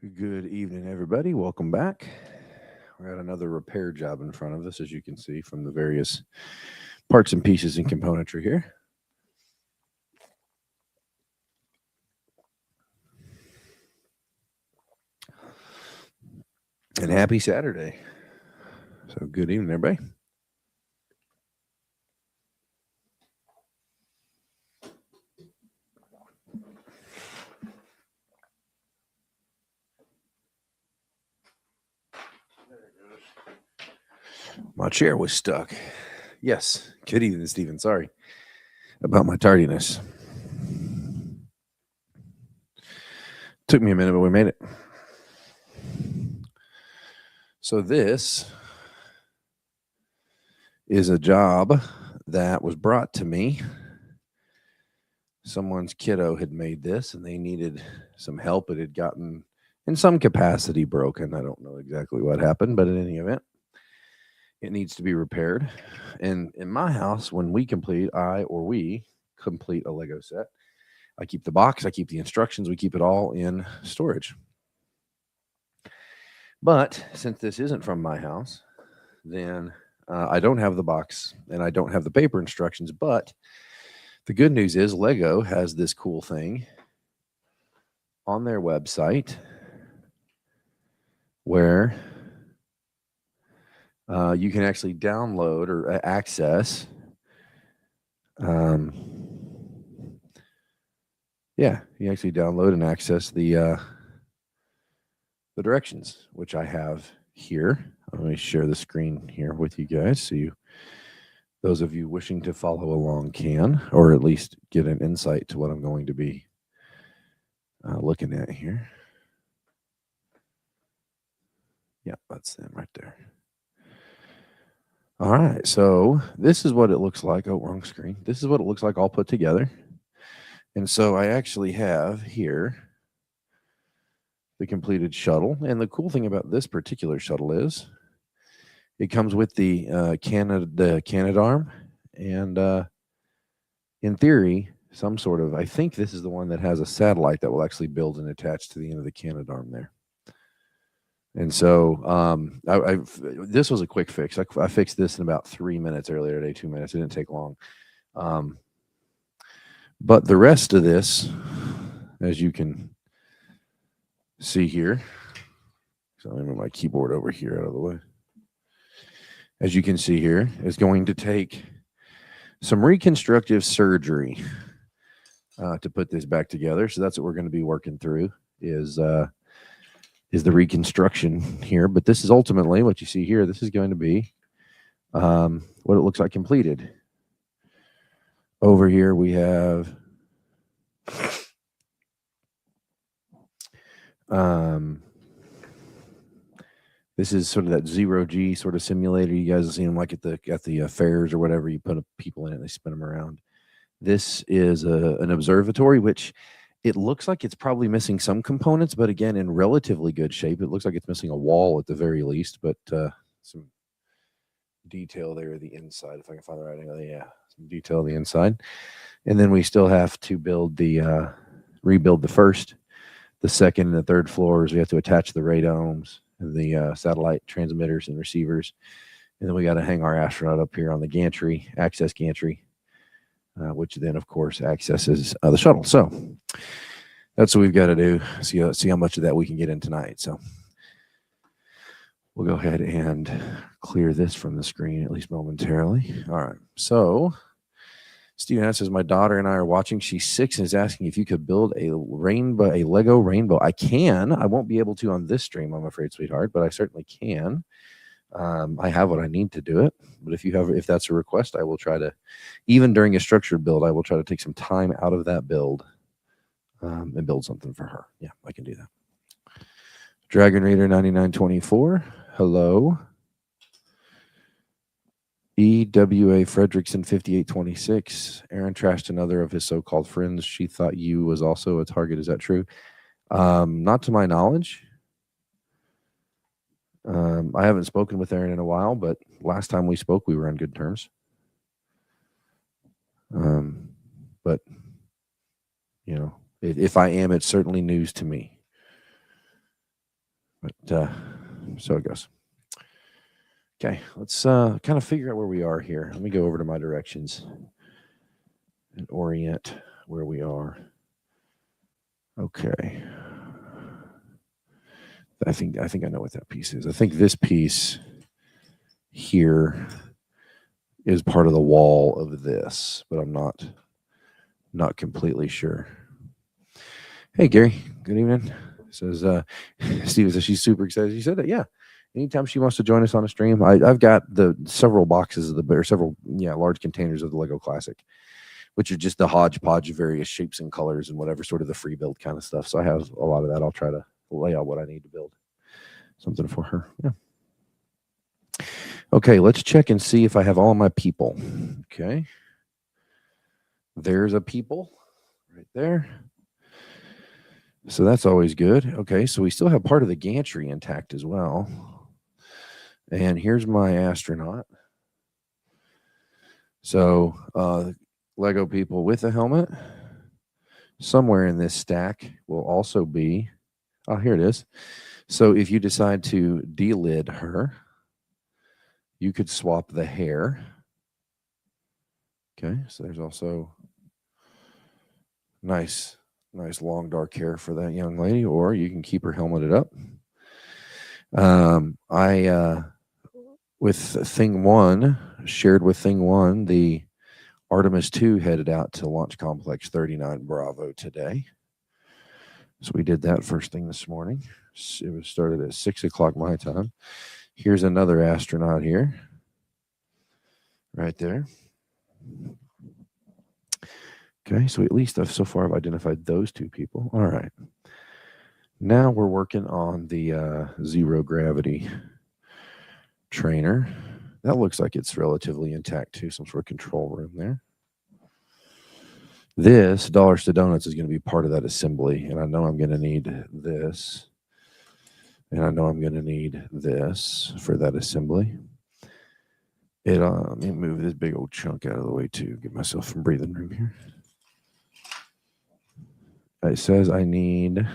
Good evening, everybody. Welcome back. We got another repair job in front of us, as you can see from the various parts and pieces and componentry here. And happy Saturday. So, good evening, everybody. My chair was stuck. Yes. Good evening, Stephen. Sorry about my tardiness. Took me a minute, but we made it. So, this is a job that was brought to me. Someone's kiddo had made this and they needed some help. It had gotten, in some capacity, broken. I don't know exactly what happened, but in any event, it needs to be repaired. And in my house, when we complete a Lego set, I keep the box, I keep the instructions, we keep it all in storage. But since this isn't from my house, then I don't have the box and I don't have the paper instructions. But the good news is Lego has this cool thing on their website where you can actually download or access. You actually download and access the directions, which I have here. Let me share the screen here with you guys, so those of you wishing to follow along can, or at least get an insight to what I'm going to be looking at here. Yeah, that's them right there. All right, so this is what it looks like. Oh, wrong screen. This is what it looks like all put together. And so I actually have here the completed shuttle. And the cool thing about this particular shuttle is it comes with the Canadarm, and in theory, some sort of, I think this is the one that has a satellite that will actually build and attach to the end of the Canadarm there. And so this was a quick fix. I fixed this in about 3 minutes earlier today, 2 minutes. It didn't take long. But the rest of this, as you can see here, so let me move my keyboard over here out of the way. As you can see here, is going to take some reconstructive surgery to put this back together. So that's what we're going to be working through is the reconstruction here. But this is ultimately what you see here. This is going to be what it looks like completed. Over here we have this is sort of that 0G sort of simulator. You guys have seen them like at the fairs or whatever. You put people in it and they spin them around. This is an observatory, which it looks like it's probably missing some components, but again, in relatively good shape. It looks like it's missing a wall at the very least, but some detail there at the inside. If I can find the right angle, yeah, some detail on the inside. And then we still have to rebuild the first, the second, and the third floors. We have to attach the radomes and the satellite transmitters and receivers. And then we got to hang our astronaut up here on the gantry, access gantry, which then, of course, accesses the shuttle. So that's what we've got to do. See how much of that we can get in tonight. So we'll go ahead and clear this from the screen, at least momentarily. All right. So Steven says, my daughter and I are watching. She's 6 and is asking if you could build a Lego rainbow. I can. I won't be able to on this stream, I'm afraid, sweetheart, but I certainly can. I have what I need to do it. But if that's a request, I will try to, even during a structured build, I will try to take some time out of that build and build something for her. Yeah, I can do that. Dragon Raider 9924. Hello. EWA Fredrickson 5826. Aaron trashed another of his so-called friends. She thought you was also a target. Is that true? Not to my knowledge. I haven't spoken with Aaron in a while, but last time we spoke, we were on good terms. But, if I am, it's certainly news to me. But so it goes. Okay, let's kind of figure out where we are here. Let me go over to my directions and orient where we are. Okay. I think I know what that piece is. I think this piece here is part of the wall of this, but I'm not completely sure. Hey Gary, good evening. Says Steve says she's super excited. She said that, yeah. Anytime she wants to join us on a stream, I've got the several boxes of several large containers of the Lego Classic, which are just a hodgepodge of various shapes and colors and whatever sort of the free build kind of stuff. So I have a lot of that. I'll try to lay out what I need to build something for her. Yeah. Okay, let's check and see if I have all my people. Okay. There's a people right there. So that's always good. Okay, so we still have part of the gantry intact as well. And here's my astronaut. So Lego people with a helmet. Somewhere in this stack will also be, oh, here it is. So if you decide to delid her, you could swap the hair. Okay, so there's also nice long dark hair for that young lady, or you can keep her helmeted up. With thing one, shared with thing one, the Artemis 2 headed out to Launch Complex 39 Bravo today. So we did that first thing this morning. It was started at 6 o'clock my time. Here's another astronaut here. Right there. Okay, so at least so far I've identified those two people. All right. Now we're working on the zero gravity trainer. That looks like it's relatively intact too, some sort of control room there. This Dollars to Donuts is going to be part of that assembly, and I know I'm going to need this, and I know I'm going to need this for that assembly. Let me move this big old chunk out of the way too, give myself some breathing room here. It says I need,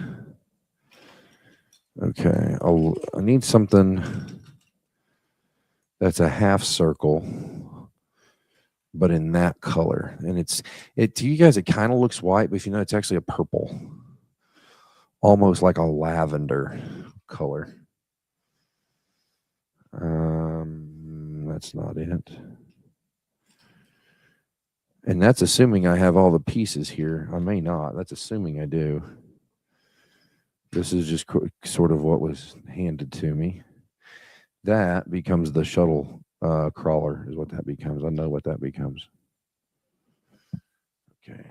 okay, I need something that's a half circle, but in that color. And to you guys, it kind of looks white, but if you know, it's actually a purple, almost like a lavender color. That's not it. And that's assuming I have all the pieces here. I may not. That's assuming I do. This is just sort of what was handed to me. That becomes the shuttle crawler is what that becomes. I know what that becomes. Okay.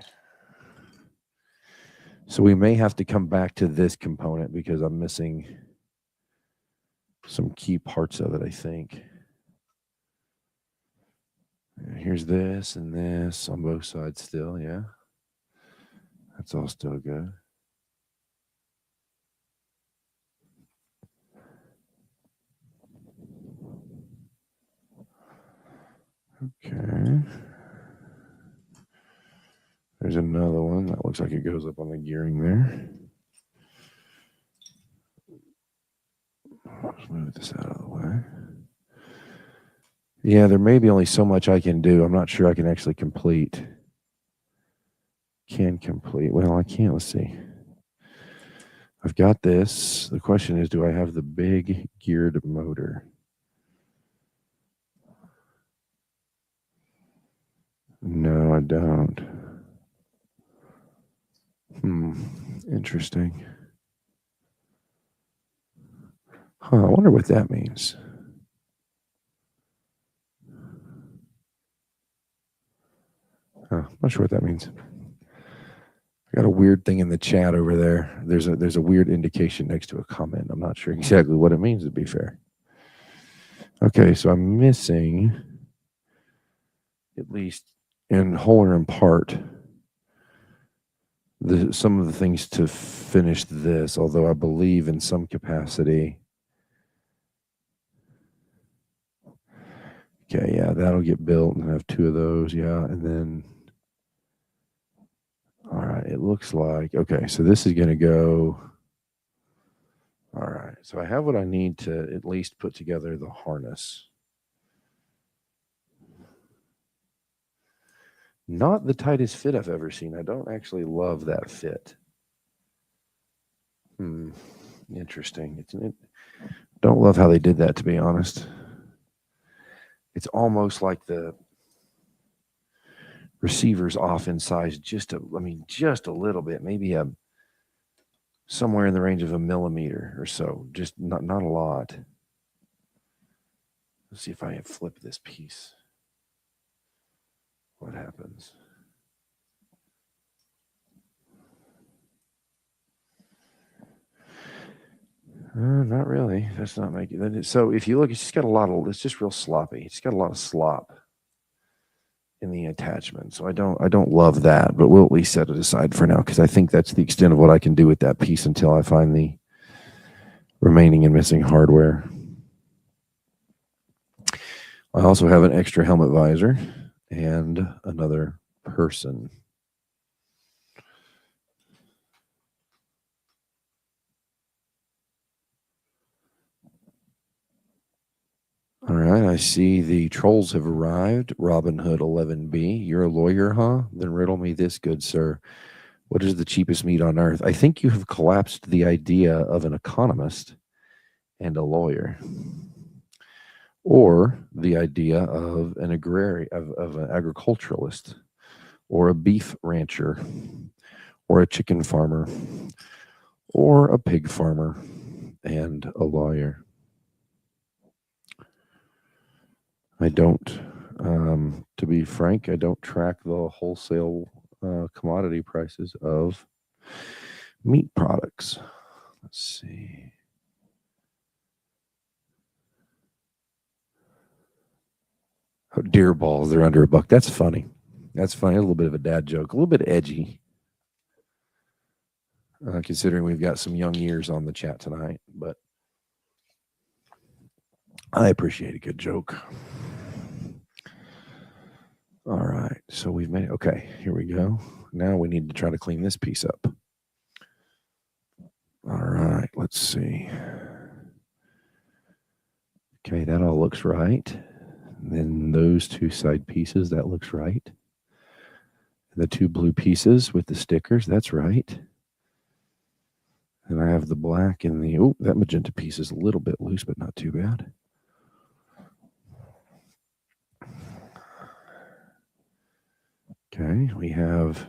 So we may have to come back to this component because I'm missing some key parts of it, I think. Here's this and this on both sides still, yeah. That's all still good. Okay. There's another one that looks like it goes up on the gearing there. Let's move this out of the way. Yeah, there may be only so much I can do. I'm not sure I can actually complete. Well, I can't. Let's see. I've got this. The question is, do I have the big geared motor? No, I don't. Interesting. I wonder what that means. I'm not sure what that means. I got a weird thing in the chat over there. There's a weird indication next to a comment. I'm not sure exactly what it means, to be fair. Okay, so I'm missing, at least in whole or in part, some of the things to finish this, although I believe in some capacity. Okay, yeah, that'll get built and I have two of those, yeah, and then, all right, it looks like, okay, so this is going to go, all right, So I have what I need to at least put together the harness. Not the tightest fit I've ever seen. I don't actually love that fit. Interesting. Don't love how they did that, to be honest. It's almost like the receiver's off in size just a little bit, maybe somewhere in the range of a millimeter or so, just not a lot. Let's see if I flip this piece. What happens? Not really. That's not making that. So if you look, it's just got it's just real sloppy. It's got a lot of slop in the attachment. So I don't love that, but we'll at least set it aside for now because I think that's the extent of what I can do with that piece until I find the remaining and missing hardware. I also have an extra helmet visor and another person. All right, I see the trolls have arrived. Robin Hood 11B, you're a lawyer, huh? Then riddle me this, good sir. What is the cheapest meat on earth? I think you have collapsed the idea of an economist and a lawyer, or the idea of an agrarian, of an agriculturalist, or a beef rancher, or a chicken farmer, or a pig farmer, and a lawyer. I don't, to be frank, I don't track the wholesale commodity prices of meat products. Let's see. Oh, deer balls, they're under $1. That's funny. That's funny. A little bit of a dad joke, a little bit edgy. Considering we've got some young years on the chat tonight, but I appreciate a good joke. All right, so we've made it. Okay, here we go. Now we need to try to clean this piece up. All right, let's see. Okay, that all looks right. And then those two side pieces, that looks right. The two blue pieces with the stickers, that's right. And I have the black and that magenta piece is a little bit loose, but not too bad. Okay, we have,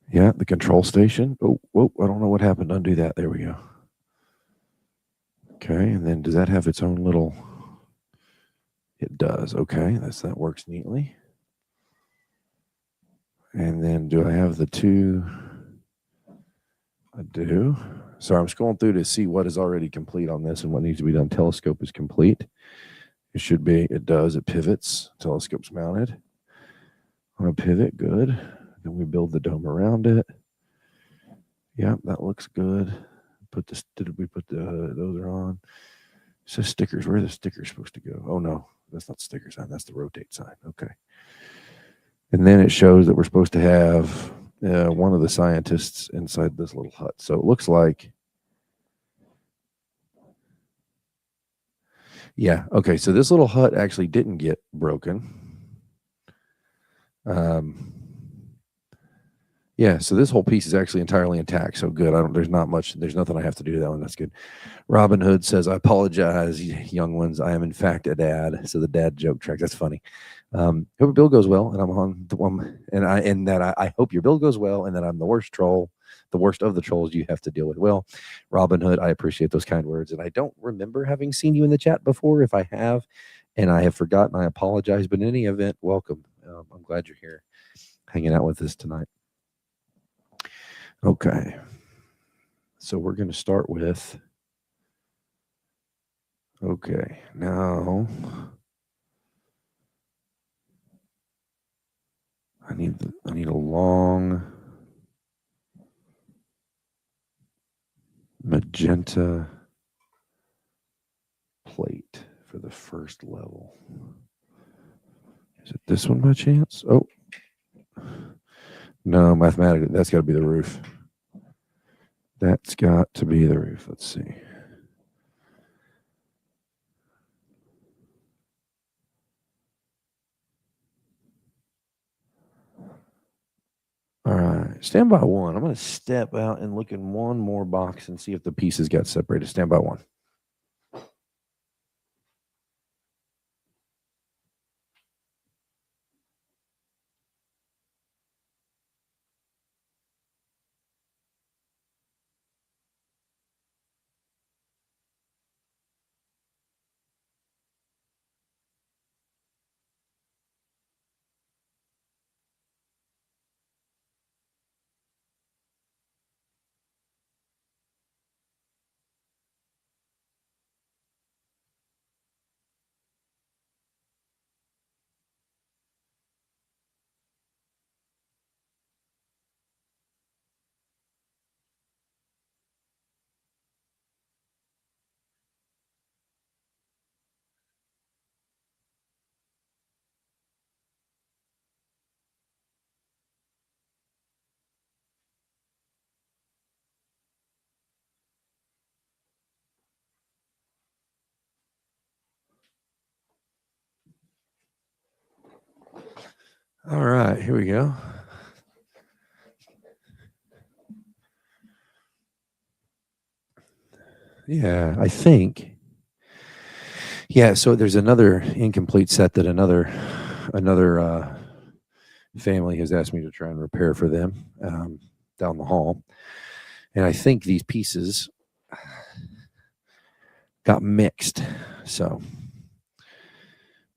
the control station. Oh, whoa, I don't know what happened. Undo that. There we go. Okay, and then does that have its own little, it does. Okay, that works neatly. And then do I have the two? I do. So I'm scrolling through to see what is already complete on this and what needs to be done. Telescope is complete. It should be. It does. It pivots. Telescope's mounted on a pivot. Good. Then we build the dome around it. Yep, that looks good. Did we put those are on? It says stickers. Where are the stickers supposed to go? Oh no, that's not the sticker sign. That's the rotate sign. Okay. And then it shows that we're supposed to have one of the scientists inside this little hut. So it looks like, yeah, okay. So this little hut actually didn't get broken. Yeah, so this whole piece is actually entirely intact. So good. There's nothing I have to do to that one. That's good. Robin Hood says, I apologize, young ones. I am in fact a dad. So the dad joke track. That's funny. Hope your build goes well, and I'm on the one, I hope your build goes well, and that I'm the worst troll, the worst of the trolls you have to deal with. Well, Robin Hood, I appreciate those kind words, and I don't remember having seen you in the chat before. If I have, and I have forgotten, I apologize. But in any event, welcome. I'm glad you're here, hanging out with us tonight. Okay, so we're going to start with. Okay, now. I need a long magenta plate for the first level. Is it this one by chance? Oh, no, mathematically, that's got to be the roof. That's got to be the roof. Let's see. All right, stand by one. I'm going to step out and look in one more box and see if the pieces got separated. Stand by one. All right, here we go. Yeah, I think. Yeah, so there's another incomplete set that another family has asked me to try and repair for them down the hall, and I think these pieces got mixed. So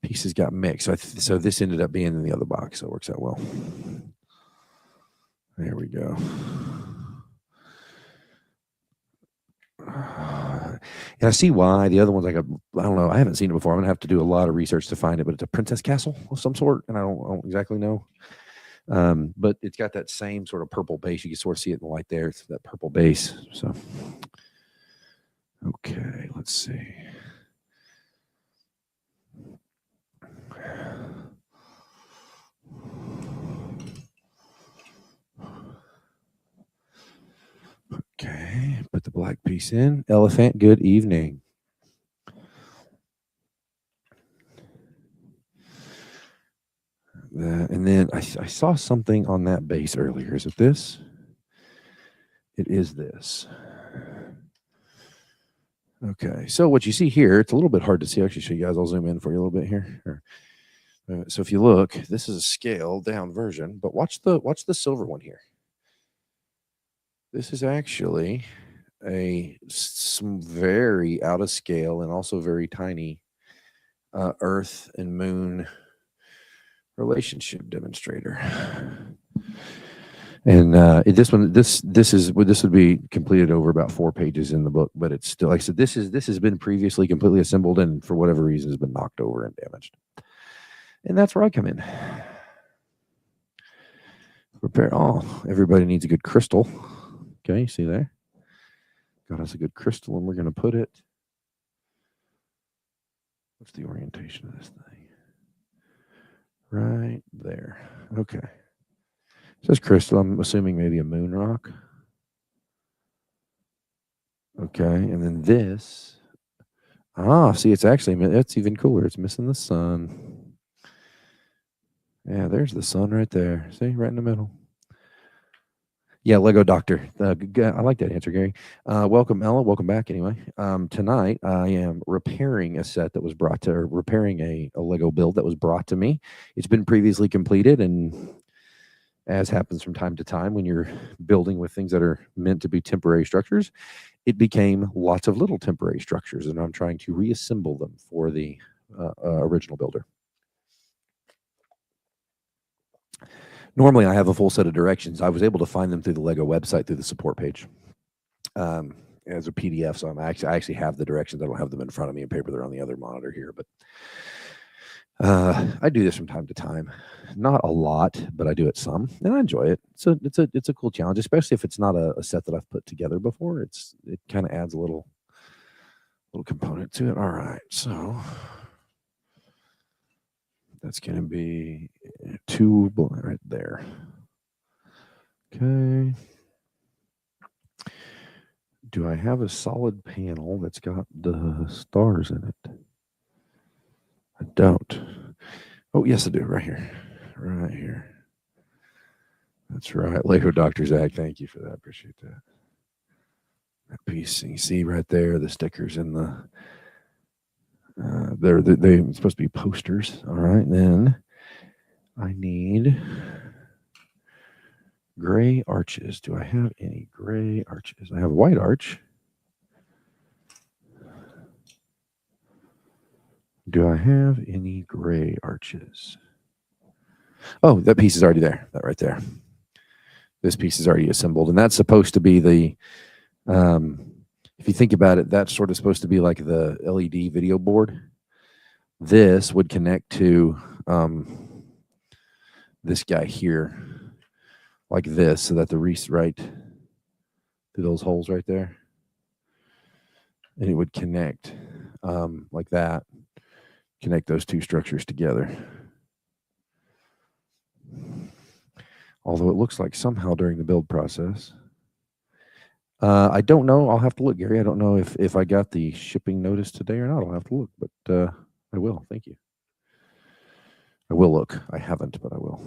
pieces got mixed. So this ended up being in the other box. So it works out well. There we go. And I see why. The other one's like I don't know. I haven't seen it before. I'm gonna have to do a lot of research to find it, but it's a princess castle of some sort, and I don't exactly know. But it's got that same sort of purple base. You can sort of see it in the light there. It's that purple base. So, okay, let's see. Okay, put the black piece in. Elephant, good evening. And then I saw something on that base earlier. Is it this? It is this. Okay, so what you see here, it's a little bit hard to see. Actually, show you guys. I'll zoom in for you a little bit here. So if you look, this is a scaled down version, but watch the silver one here. This is actually some very out of scale and also very tiny Earth and Moon relationship demonstrator. And this would be completed over about 4 pages in the book, but it's still, like I said, this has been previously completely assembled and for whatever reason has been knocked over and damaged. And that's where I come in. Repair. Oh, everybody needs a good crystal. Okay, see there? Got us a good crystal, and we're going to put it. What's the orientation of this thing? Right there. Okay. It says crystal. I'm assuming maybe a moon rock. Okay, and then this. See, it's actually, that's even cooler. It's missing the sun. Yeah, there's the sun right there. See, right in the middle. Yeah, Lego Doctor. I like that answer, Gary. Welcome, Ella. Welcome back. Anyway, tonight I am repairing a set that was repairing a Lego build that was brought to me. It's been previously completed, and as happens from time to time when you're building with things that are meant to be temporary structures, it became lots of little temporary structures, and I'm trying to reassemble them for the original builder. Normally, I have a full set of directions. I was able to find them through the Lego website through the support page as a PDF. So I actually have the directions. I don't have them in front of me in paper. They're on the other monitor here, but I do this from time to time. Not a lot, but I do it some, and I enjoy it. So it's a cool challenge, especially if it's not a set that I've put together before. It kind of adds a little component to it. All right, so that's going to be 2 bullet right there. Okay. Do I have a solid panel that's got the stars in it? I don't. Oh, yes, I do. Right here. Right here. That's right. Lego Dr. Zach. Thank you for that. Appreciate that. That piece. You see right there the stickers in the. They're supposed to be posters. All right. Then I need gray arches. Do I have any gray arches? I have a white arch. Do I have any gray arches? Oh, that piece is already there. That right there. This piece is already assembled, and that's supposed to be the. If you think about it, that's sort of supposed to be like the LED video board. This would connect to this guy here, like this, so that the right through those holes right there, and it would connect like that, connect those two structures together. Although it looks like somehow during the build process, I don't know. I'll have to look, Gary. I don't know if I got the shipping notice today or not. I'll have to look, but I will. Thank you. I will look. I haven't, but I will.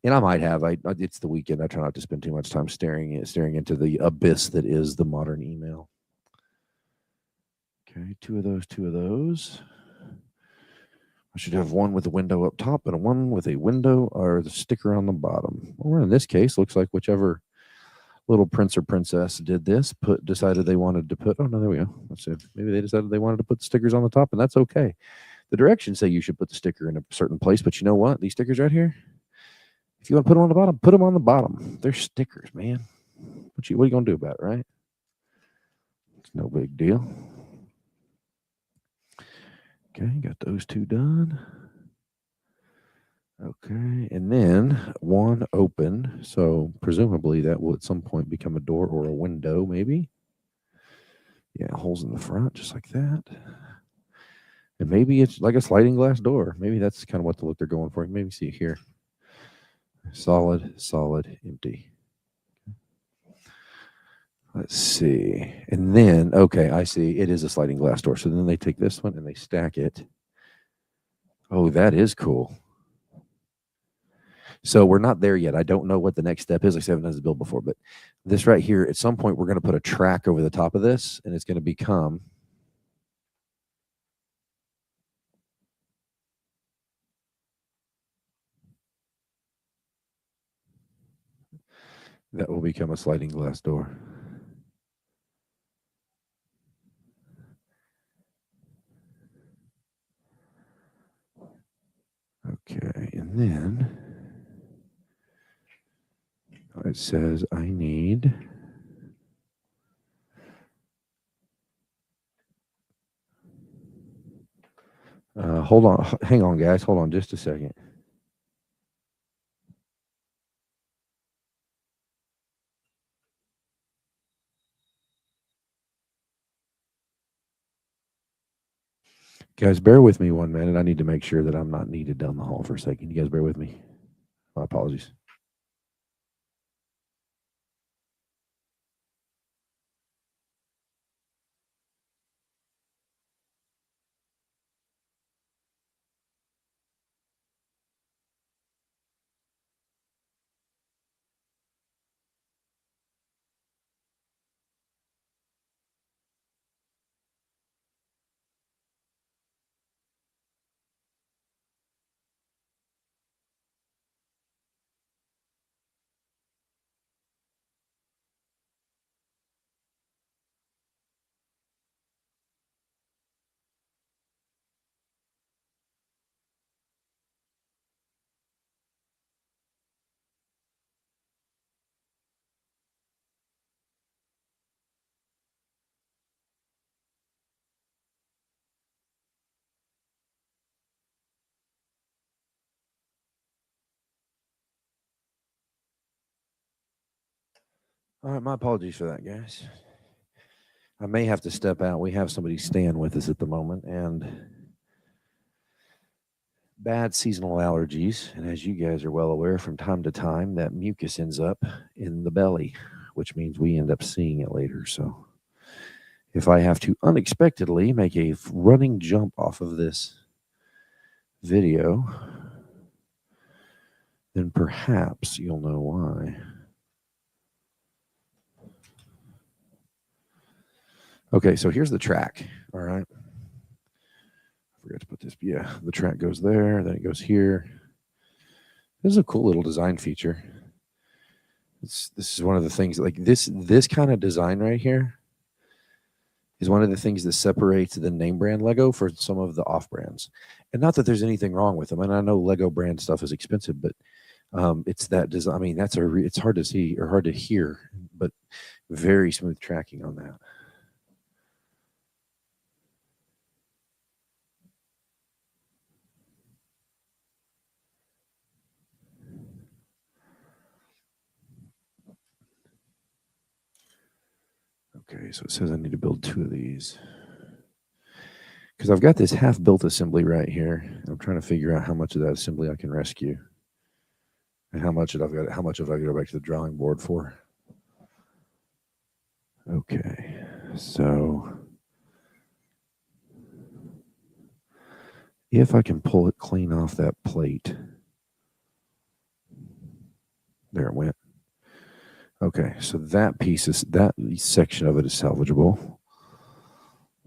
And I might have. It's the weekend. I try not to spend too much time staring into the abyss that is the modern email. Okay, two of those. I should have one with a window up top and one with a window or the sticker on the bottom. Or in this case, looks like whichever little prince or princess did this, decided they wanted to put. Oh no, there we go. Let's see. Maybe they decided they wanted to put the stickers on the top, and that's okay. The directions say you should put the sticker in a certain place, but you know what? These stickers right here, if you want to put them on the bottom, put them on the bottom. They're stickers, man. What are you gonna do about it, right? It's no big deal. Okay, got those two done. Okay, and then one open, so presumably that will at some point become a door or a window, maybe. Yeah, holes in the front, just like that. And maybe it's like a sliding glass door. Maybe that's kind of what the look they're going for. Maybe see it here. Solid, empty. Let's see. And then, okay, I see. It is a sliding glass door. So then they take this one and they stack it. Oh, that is cool. So we're not there yet. I don't know what the next step is. Like I haven't done this build before, but this right here, at some point, we're going to put a track over the top of this, and it's going to become that will become a sliding glass door. Okay, and then it says I need hold on, hang on, guys. Hold on just a second. Guys, bear with me 1 minute. I need to make sure that I'm not needed down the hall for a second. You guys bear with me. My apologies. All right, my apologies for that, guys. I may have to step out. We have somebody staying with us at the moment, and bad seasonal allergies. And as you guys are well aware, from time to time, that mucus ends up in the belly which means we end up seeing it later. So if I have to unexpectedly make a running jump off of this video, then perhaps you'll know why. Okay, so here's the track. All right. I forgot to put this. Yeah, the track goes there, then it goes here. This is a cool little design feature. This is one of the things, like this kind of design right here is one of the things that separates the name brand Lego for some of the off brands. And not that there's anything wrong with them. And I know Lego brand stuff is expensive, but it's that design. I mean, it's hard to see or hard to hear, but very smooth tracking on that. Okay, so it says I need to build 2 of these. Because I've got this half-built assembly right here. I'm trying to figure out how much of that assembly I can rescue. And how much have I got to go back to the drawing board for? Okay, so if I can pull it clean off that plate. There it went. Okay, so that section of it is salvageable.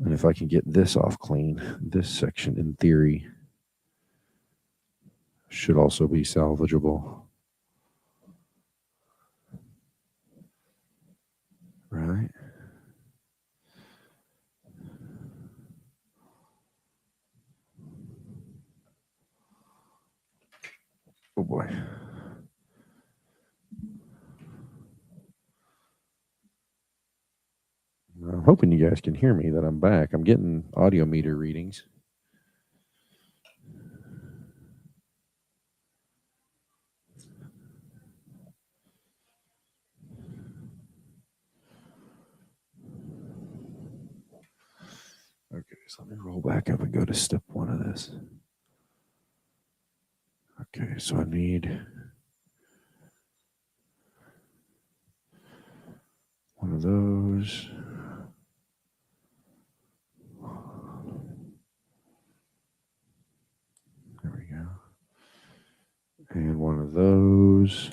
And if I can get this off clean, this section in theory should also be salvageable. Right? Oh boy. I'm hoping you guys can hear me that I'm back. I'm getting audio meter readings. Okay, so let me roll back up and go to step 1 of this. Okay, so I need one of those. There we go. And one of those.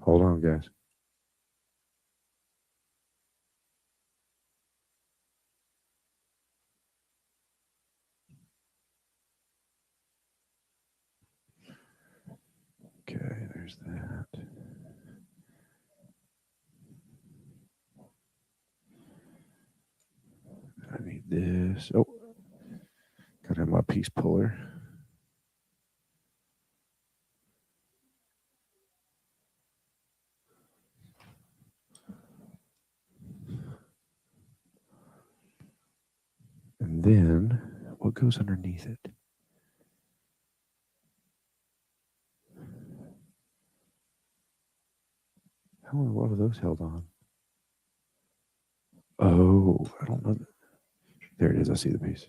Hold on, guys. Okay, there's that. I need this. Oh, gotta have my piece puller. And then what goes underneath it? How are all of those held on? Oh, I don't know. There it is. I see the piece.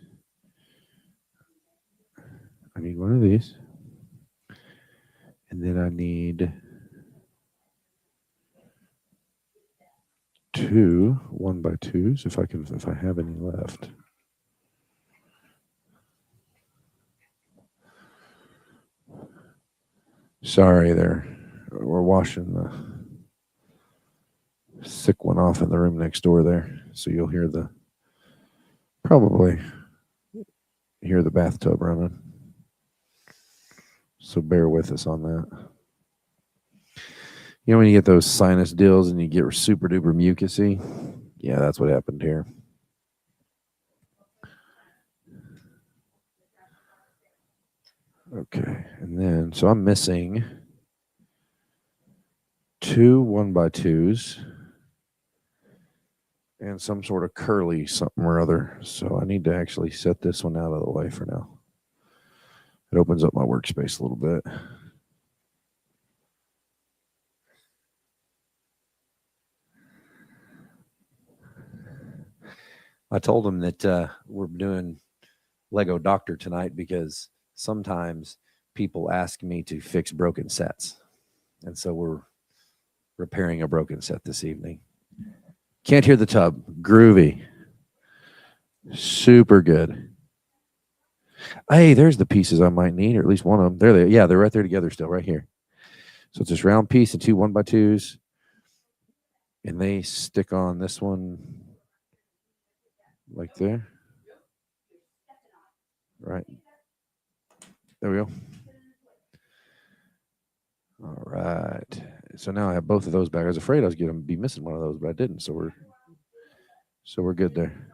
I need one of these. And then I need 2 1x2s if I have any left. Sorry there. We're washing the sick one off in the room next door there. So you'll probably hear the bathtub running. So bear with us on that. You know when you get those sinus deals and you get super duper mucusy? Yeah, that's what happened here. Okay, and then, so I'm missing 2 1x2s and some sort of curly something or other. So I need to actually set this one out of the way for now. It opens up my workspace a little bit. I told him that we're doing Lego Doctor tonight because sometimes people ask me to fix broken sets. And so we're repairing a broken set this evening. Can't hear the tub. Groovy. Super good. Hey, there's the pieces I might need, or at least one of them. There they, yeah, they're right there together still, right here. So it's this round piece and two 1x2s, and they stick on this one like there. Right. There we go. All right. So now I have both of those back. I was afraid I was going to be missing one of those, but I didn't. So we're good there.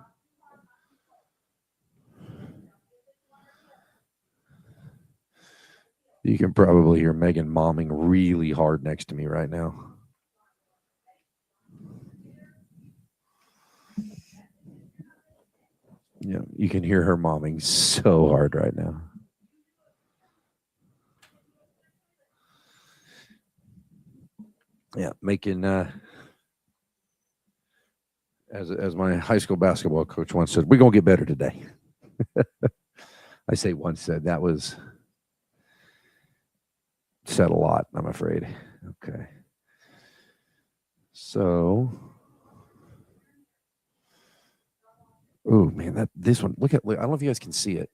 You can probably hear Megan momming really hard next to me right now. Yeah, you can hear her momming so hard right now. Yeah, making as my high school basketball coach once said, we're gonna get better today. I say once said, that was said a lot, I'm afraid. Okay. So oh man, this one, look, I don't know if you guys can see it.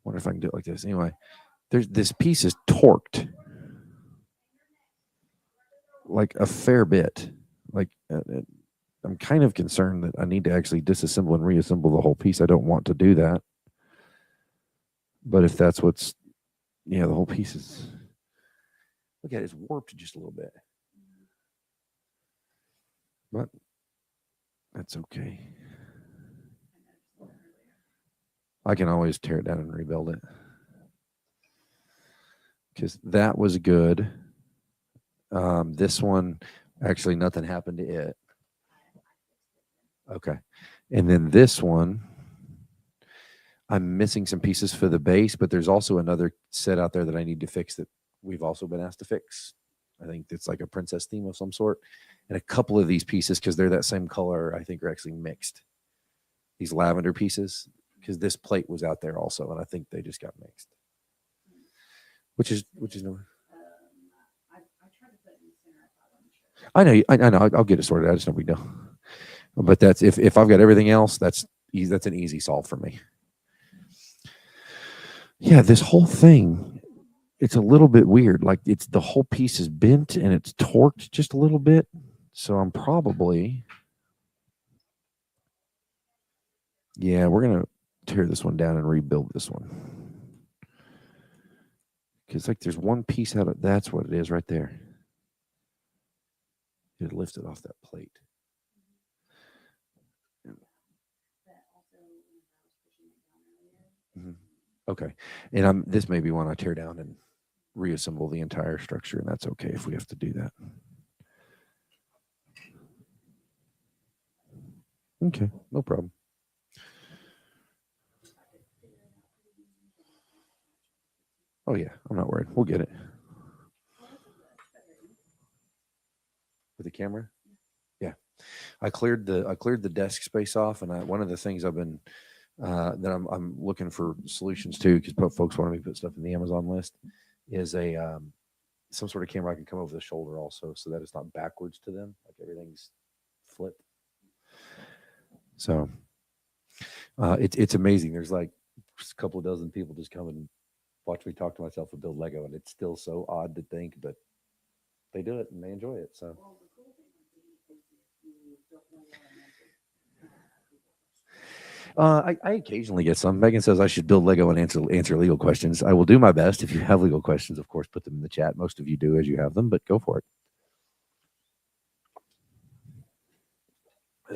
Wonder if I can do it like this. Anyway, there's this piece is torqued like a fair bit. Like I'm kind of concerned that I need to actually disassemble and reassemble the whole piece. I don't want to do that. But if that's what's, the whole piece is, look at it, it's warped just a little bit. But that's okay. I can always tear it down and rebuild it. Because that was good. This one, actually, nothing happened to it. Okay. And then this one, I'm missing some pieces for the base, but there's also another set out there that I need to fix that we've also been asked to fix. I think it's like a princess theme of some sort. And a couple of these pieces, because they're that same color, I think are actually mixed. These lavender pieces, because this plate was out there also, and I think they just got mixed. Which is no. I know. I know. I'll get it sorted out. It's no big deal. But that's if I've got everything else, that's easy. That's an easy solve for me. Yeah, this whole thing, it's a little bit weird. Like it's the whole piece is bent and it's torqued just a little bit. So I'm probably, yeah, we're gonna tear this one down and rebuild this one. Because like there's one piece out of that's what it is right there. It lifted off that plate. Mm-hmm. Okay, and this may be one I tear down and reassemble the entire structure, and that's okay if we have to do that. Okay, no problem. Oh yeah, I'm not worried. We'll get it. With the camera? Yeah. I cleared the desk space off, and one of the things I've been that I'm looking for solutions to, because folks want me to put stuff in the Amazon list, is a some sort of camera I can come over the shoulder also, so that it's not backwards to them, like everything's flipped. So it's amazing. There's like a couple of dozen people just come and watch me talk to myself and build Lego, and it's still so odd to think, but they do it and they enjoy it. So. I occasionally get some. Megan says I should build Lego and answer legal questions. I will do my best. If you have legal questions, of course, put them in the chat. Most of you do as you have them, but go for it.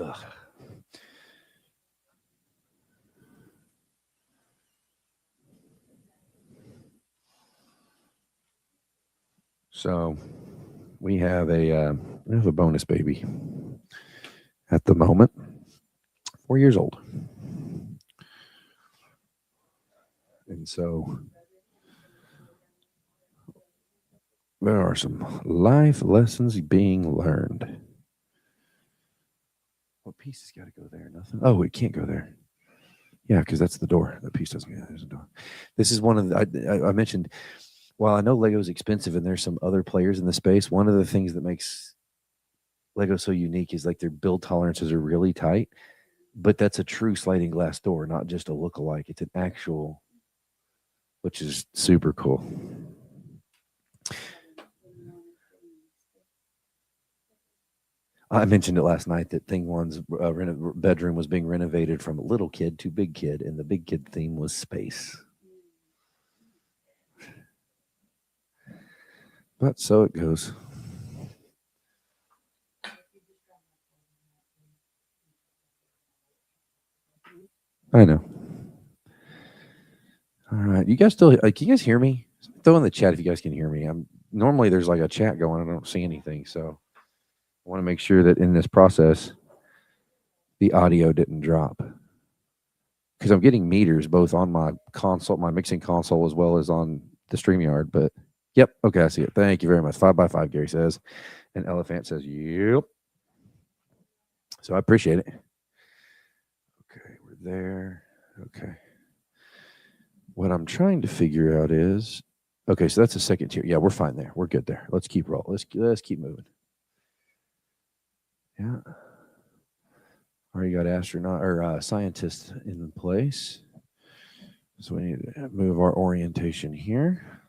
Ugh. So we have a bonus baby at the moment, 4 years old, and so there are some life lessons being learned. What piece has got to go there. Nothing. Oh, it can't go there. Yeah, because that's the door. The piece doesn't go. There's a door. This is one of the, I mentioned, while I know Lego's expensive and there's some other players in the space, one of the things that makes Lego so unique is like their build tolerances are really tight, but that's a true sliding glass door, not just a look-alike. It's an actual, which is super cool. I mentioned it last night that Thing One's bedroom was being renovated from little kid to big kid, and the big kid theme was space. But so it goes. I know. All right, you guys still? Can you guys hear me? Throw in the chat if you guys can hear me. I'm normally there's like a chat going. I don't see anything, so I want to make sure that in this process, the audio didn't drop because I'm getting meters both on my console, my mixing console, as well as on the StreamYard. But yep, okay, I see it. Thank you very much. 5x5, Gary says, and Elephant says, yep. So I appreciate it. Okay, we're there. Okay. What I'm trying to figure out is, okay, so that's a second tier. Yeah, we're fine there. We're good there. Let's keep rolling. Let's keep moving. Yeah. Already got astronaut or scientist in place. So we need to move our orientation here.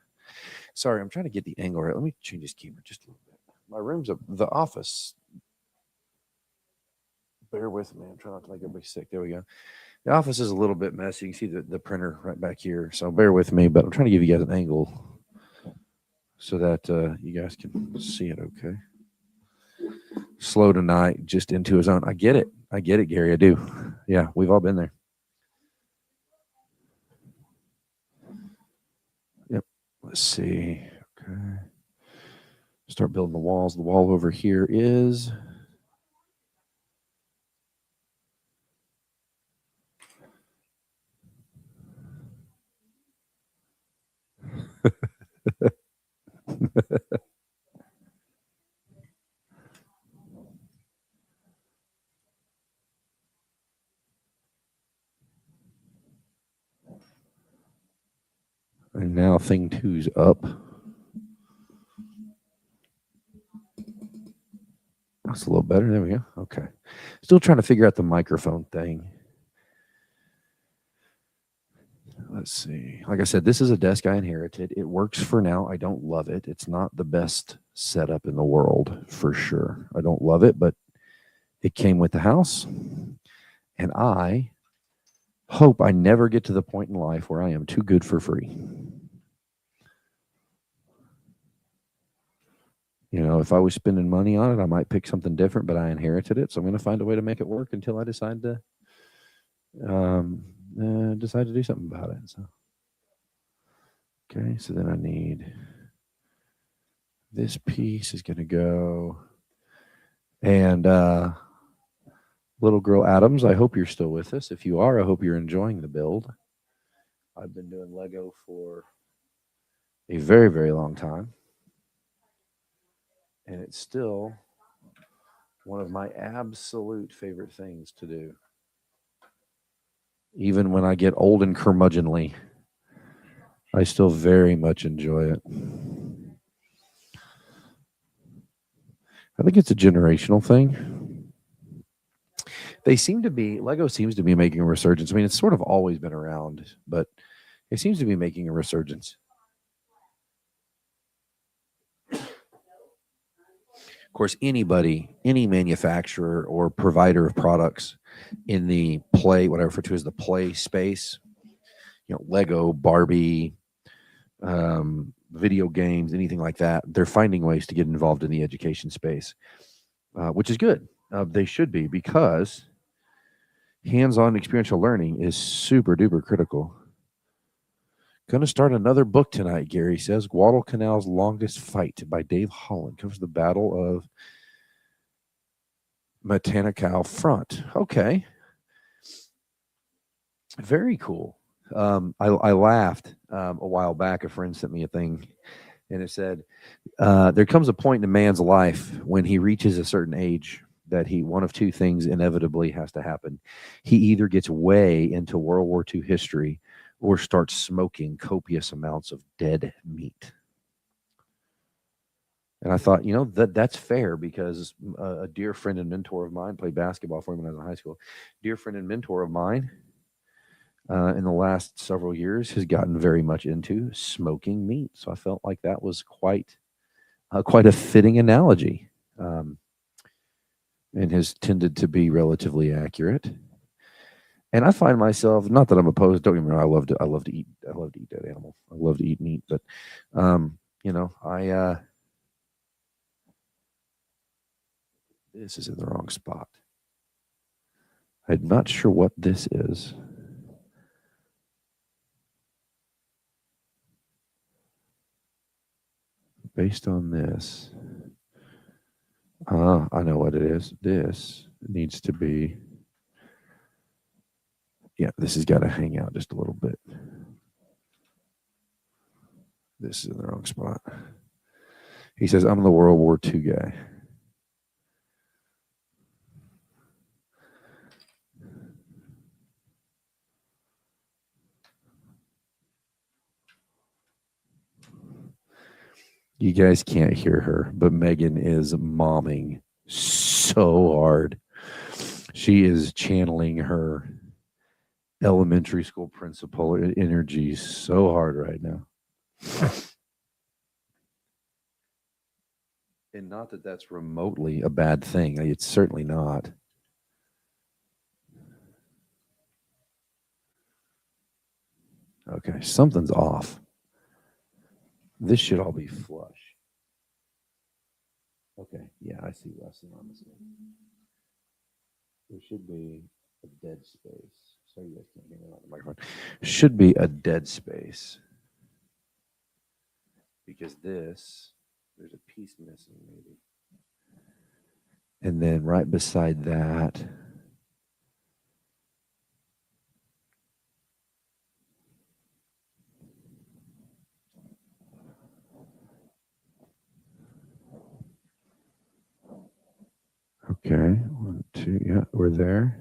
Sorry, I'm trying to get the angle right. Let me change this camera just a little bit. My room's the office. Bear with me. I'm trying not to make everybody sick. There we go. The office is a little bit messy. You can see the printer right back here. So bear with me, but I'm trying to give you guys an angle so that you guys can see it okay. Slow tonight, just into his own. I get it, Gary. I do. Yeah, we've all been there. Yep. Let's see. Okay. Start building the walls. The wall over here is. And now thing two's up. That's a little better. There we go. Okay. Still trying to figure out the microphone thing. Let's see. Like I said, this is a desk I inherited. It works for now. I don't love it. It's not the best setup in the world for sure. I don't love it, but it came with the house. And I hope I never get to the point in life where I am too good for free. You know, if I was spending money on it, I might pick something different, but I inherited it. So I'm going to find a way to make it work until I decide to do something about it. So, okay, so then I need this piece is going to go. And little girl Adams, I hope you're still with us. If you are, I hope you're enjoying the build. I've been doing Lego for a very, very long time. And it's still one of my absolute favorite things to do. Even when I get old and curmudgeonly, I still very much enjoy it. I think it's a generational thing. Lego seems to be making a resurgence. I mean, it's sort of always been around, but it seems to be making a resurgence. Of course, any manufacturer or provider of products in the play, what I refer to as the play space, you know, Lego, Barbie, video games, anything like that, they're finding ways to get involved in the education space, which is good. They should be, because hands-on experiential learning is super duper critical. Going to start another book tonight, Gary says. Guadalcanal's Longest Fight by Dave Holland. Covers the Battle of Matanikau Front. Okay. Very cool. I laughed a while back. A friend sent me a thing, and it said, there comes a point in a man's life when he reaches a certain age that one of two things inevitably has to happen. He either gets way into World War II history or starts smoking copious amounts of dead meat. And I thought, that's fair because a dear friend and mentor of mine played basketball for me when I was in high school. Dear friend and mentor of mine in the last several years has gotten very much into smoking meat. So I felt like that was quite a fitting analogy, and has tended to be relatively accurate. And I find myself, not that I'm opposed. Don't get me wrong. I love to eat dead animal. I love to eat meat, but this is in the wrong spot. I'm not sure what this is. Based on this, I know what it is. This needs to be, this has got to hang out just a little bit. This is in the wrong spot. He says, I'm the World War II guy. You guys can't hear her, but Megan is momming so hard. She is channeling her elementary school principal energy so hard right now. And not that that's remotely a bad thing. It's certainly not. Okay, something's off. This should all be flush. Okay, yeah, I see Leslie on this one. There should be a dead space. Sorry, you guys can't hear me on the microphone. Should be a dead space. Because there's a piece missing, maybe. And then right beside that, okay, 1, 2, yeah, we're there.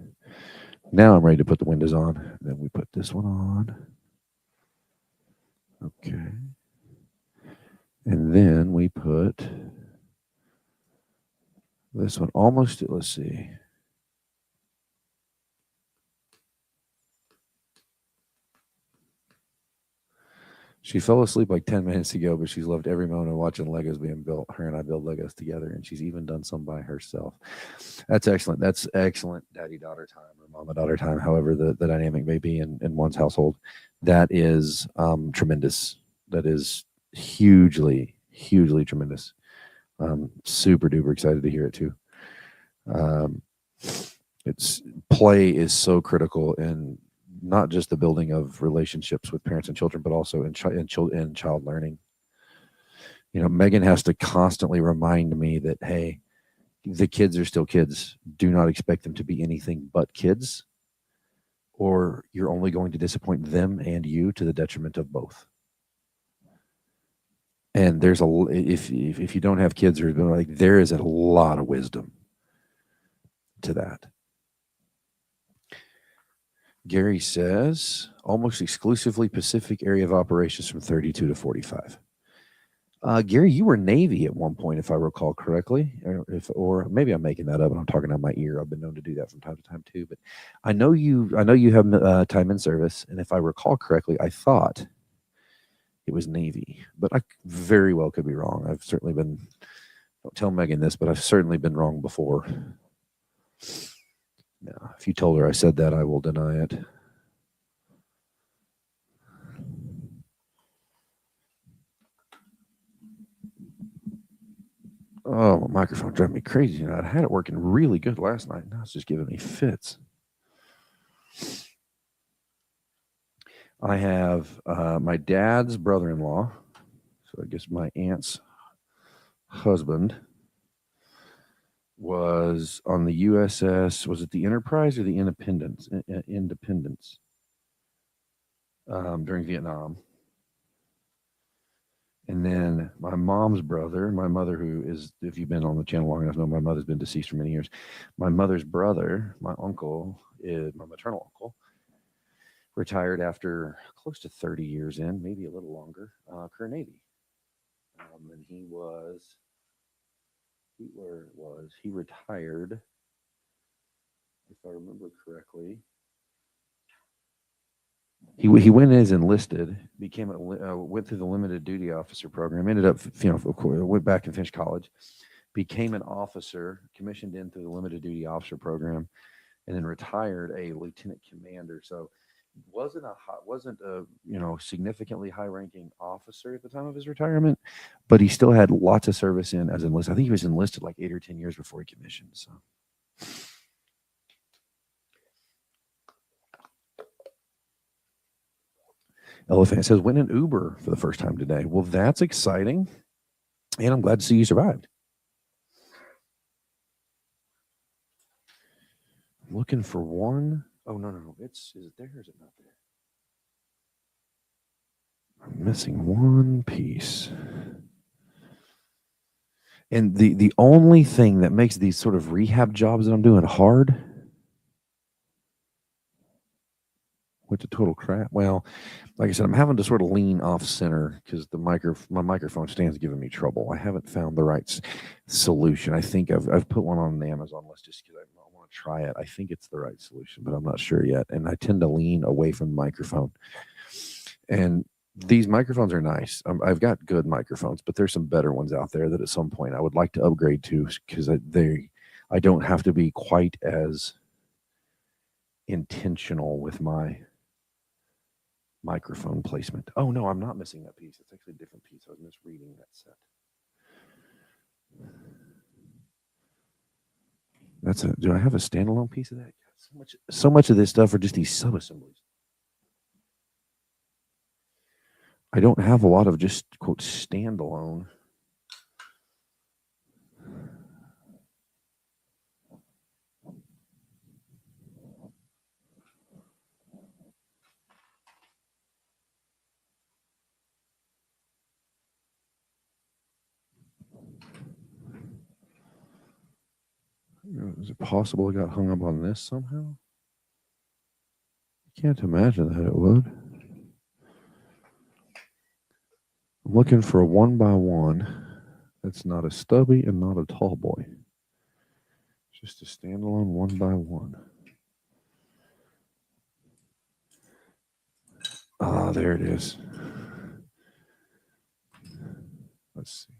Now I'm ready to put the windows on. Then we put this one on. Okay. And then we put this one almost, let's see. She fell asleep like 10 minutes ago, but she's loved every moment of watching Legos being built. Her and I build Legos together, and she's even done some by herself. That's excellent. That's excellent daddy-daughter time or mama-daughter time, however the dynamic may be in one's household. That is tremendous. That is hugely, hugely tremendous. Super duper excited to hear it too. It's play is so critical in not just the building of relationships with parents and children, but also in child learning. Megan has to constantly remind me that, hey, the kids are still kids. Do not expect them to be anything but kids, or you're only going to disappoint them and you to the detriment of both. And there's if you don't have kids, there is a lot of wisdom to that. Gary says almost exclusively Pacific area of operations from 32 to 45. Gary, you were Navy at one point, if I recall correctly, or maybe I'm making that up and I'm talking out my ear. I've been known to do that from time to time too. But I know you have time in service, and if I recall correctly, I thought it was Navy, but I very well could be wrong. I've certainly been. Don't tell Megan this, but I've certainly been wrong before. Now, if you told her I said that, I will deny it. Oh, my microphone driving me crazy. I had it working really good last night. Now it's just giving me fits. I have my dad's brother-in-law, so I guess my aunt's husband, was on the USS. Was it the Enterprise or the Independence? Independence during Vietnam. And then my mom's brother, my mother, who is, if you've been on the channel long enough, know my mother's been deceased for many years. My mother's brother, my uncle, is my maternal uncle, retired after close to 30 years in, maybe a little longer, career Navy. And he retired, if I remember correctly. He went as enlisted, went through the limited duty officer program, ended up, of course, went back and finished college, became an officer, commissioned in through the limited duty officer program, and then retired a lieutenant commander. So wasn't a significantly high ranking officer at the time of his retirement, but he still had lots of service in as enlisted. I think he was enlisted like 8 or 10 years before he commissioned. So. Elephant says, went an Uber for the first time today. Well, that's exciting. And I'm glad to see you survived. I'm looking for one. Oh, no. Is it there or is it not there? I'm missing one piece. And the only thing that makes these sort of rehab jobs that I'm doing hard, went to total crap. Well, like I said, I'm having to sort of lean off center because my microphone stand's giving me trouble. I haven't found the right solution. I think I've put one on the Amazon list just because I want to try it. I think it's the right solution, but I'm not sure yet. And I tend to lean away from the microphone. And these microphones are nice. I've got good microphones, but there's some better ones out there that at some point I would like to upgrade to because I don't have to be quite as intentional with my microphone placement. Oh no, I'm not missing that piece. It's actually a different piece. I was misreading that set. Do I have a standalone piece of that? So much of this stuff are just these sub-assemblies. I don't have a lot of just quote standalone. Is it possible it got hung up on this somehow? I can't imagine that it would. I'm looking for a 1x1 that's not a stubby and not a tall boy. Just a standalone 1x1. Ah, there it is. Let's see.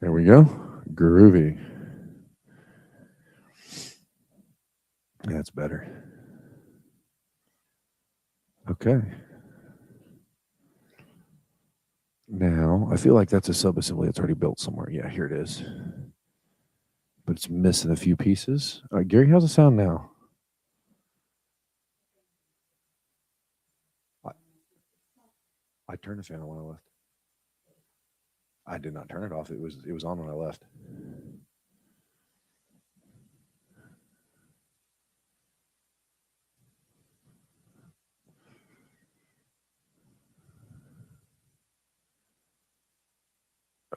There we go. Groovy. That's better. Okay. Now, I feel like that's a subassembly that's already built somewhere. Yeah, here it is. But it's missing a few pieces. Gary, how's it sound now? I turned the fan on when I left. I did not turn it off. It was on when I left.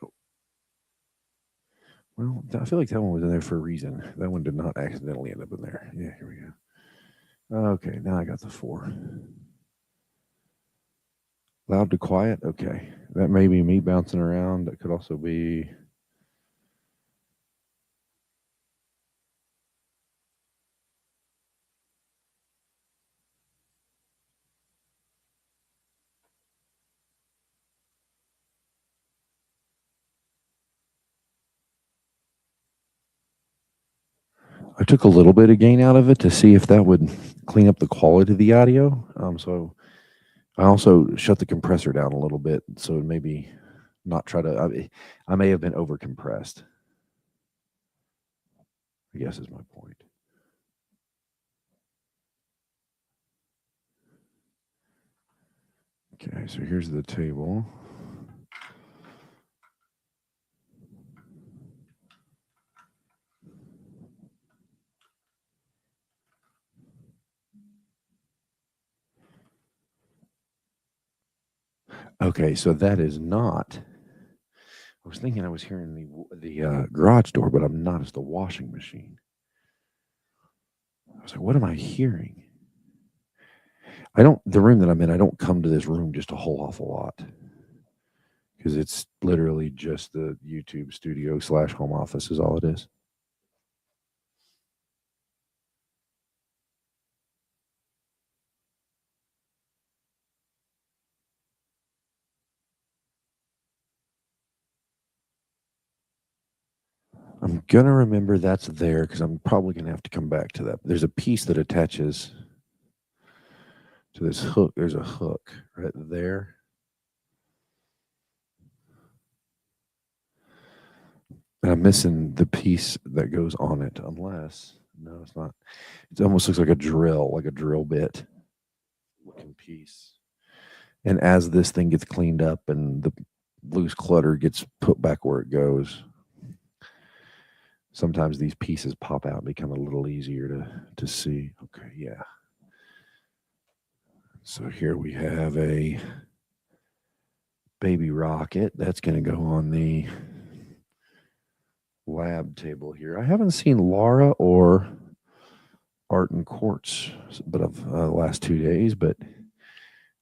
Oh. Well, I feel like that one was in there for a reason. That one did not accidentally end up in there. Yeah, here we go. Okay, now I got the 4. Loud to quiet. Okay, that may be me bouncing around. That could also be. I took a little bit of gain out of it to see if that would clean up the quality of the audio. So I also shut the compressor down a little bit, so maybe not try to. I may have been over compressed, I guess is my point. Okay, so here's the table. Okay, so that is not. I was thinking I was hearing the garage door, but I'm not. It's the washing machine. I was like, what am I hearing? I don't. The room that I'm in, I don't come to this room just a whole awful lot because it's literally just the YouTube studio / home office is all it is. I'm gonna remember that's there because I'm probably gonna have to come back to that. There's a piece that attaches to this hook. There's a hook right there. And I'm missing the piece that goes on it, unless no, it's not. It almost looks like a drill bit looking piece. And as this thing gets cleaned up and the loose clutter gets put back where it goes, sometimes these pieces pop out and become a little easier to see. Okay, yeah. So here we have a baby rocket that's going to go on the lab table here. I haven't seen Laura or Art and Quartz, but of the last 2 days. But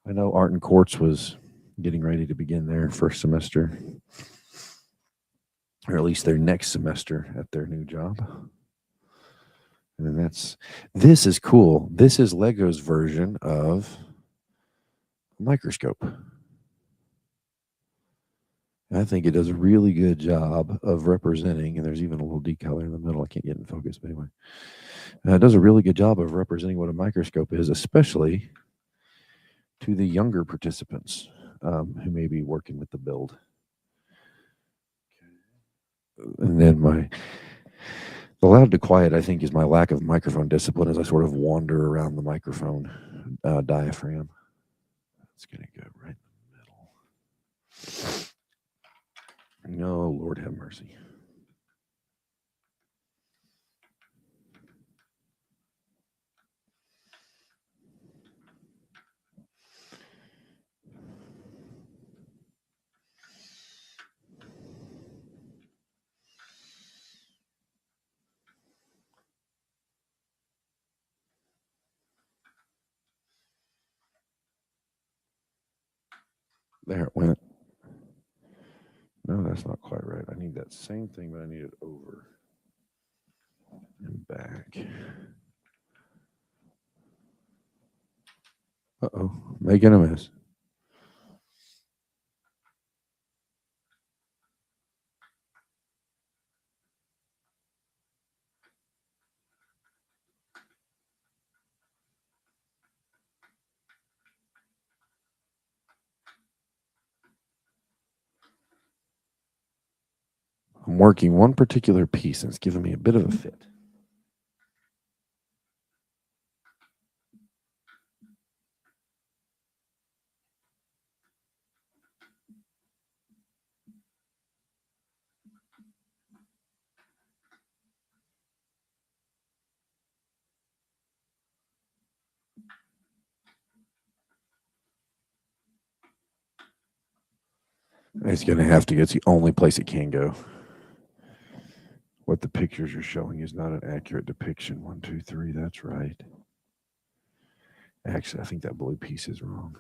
I know Art and Quartz was getting ready to begin their first semester, or at least their next semester at their new job. And then this is cool. This is Lego's version of a microscope. I think it does a really good job of representing, and there's even a little decal in the middle. I can't get in focus, but anyway. It does a really good job of representing what a microscope is, especially to the younger participants who may be working with the build. And then the loud to quiet, I think, is my lack of microphone discipline as I sort of wander around the microphone diaphragm. It's going to go right in the middle. No, Lord have mercy. There it went. No, that's not quite right. I need that same thing, but I need it over and back. Uh-oh, making a mess. I'm working one particular piece, and it's giving me a bit of a fit. It's going to have to. It's the only place it can go. What the pictures are showing is not an accurate depiction. 1, 2, 3. That's right. Actually, I think that blue piece is wrong.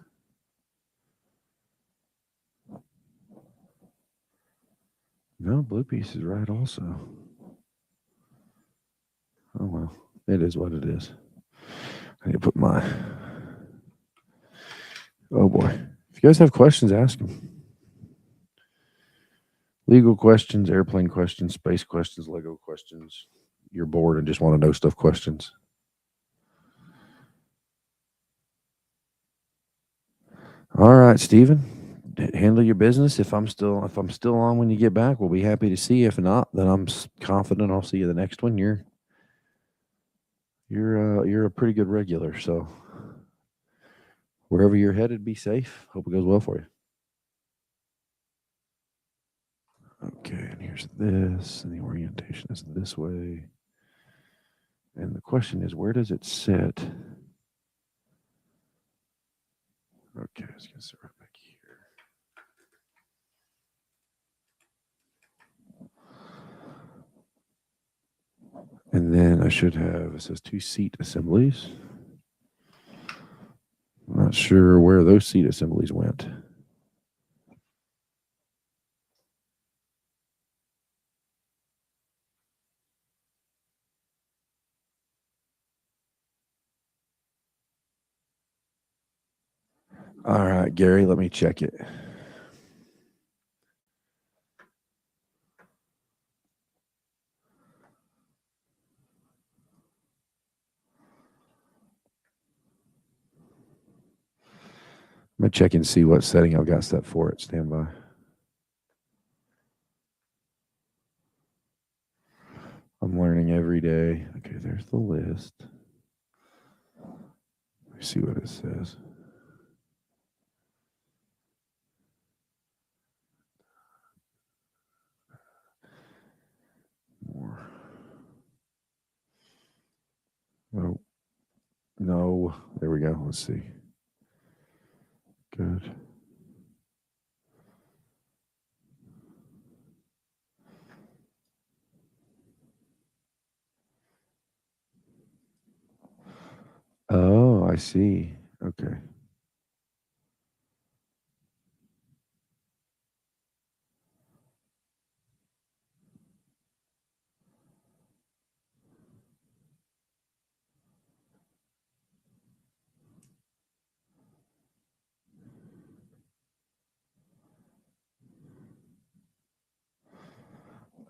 No, blue piece is right also. Oh, well. It is what it is. I need to put my... Oh, boy. If you guys have questions, ask them. Legal questions, airplane questions, space questions, Lego questions. You're bored and just want to know stuff questions. All right, Stephen. Handle your business. If I'm still on when you get back, we'll be happy to see you. If not, then I'm confident I'll see you the next one. You're a pretty good regular. So wherever you're headed, be safe. Hope it goes well for you. Okay, and here's this, and the orientation is this way. And the question is, where does it sit? Okay, it's gonna sit right back here. And then I should have, it says 2 seat assemblies. I'm not sure where those seat assemblies went. All right, Gary, let me check it. I'm going to check and see what setting I've got set for it. Stand by. I'm learning every day. Okay, there's the list. Let me see what it says. More. Oh, no. There we go. Let's see. Good. Oh, I see. Okay.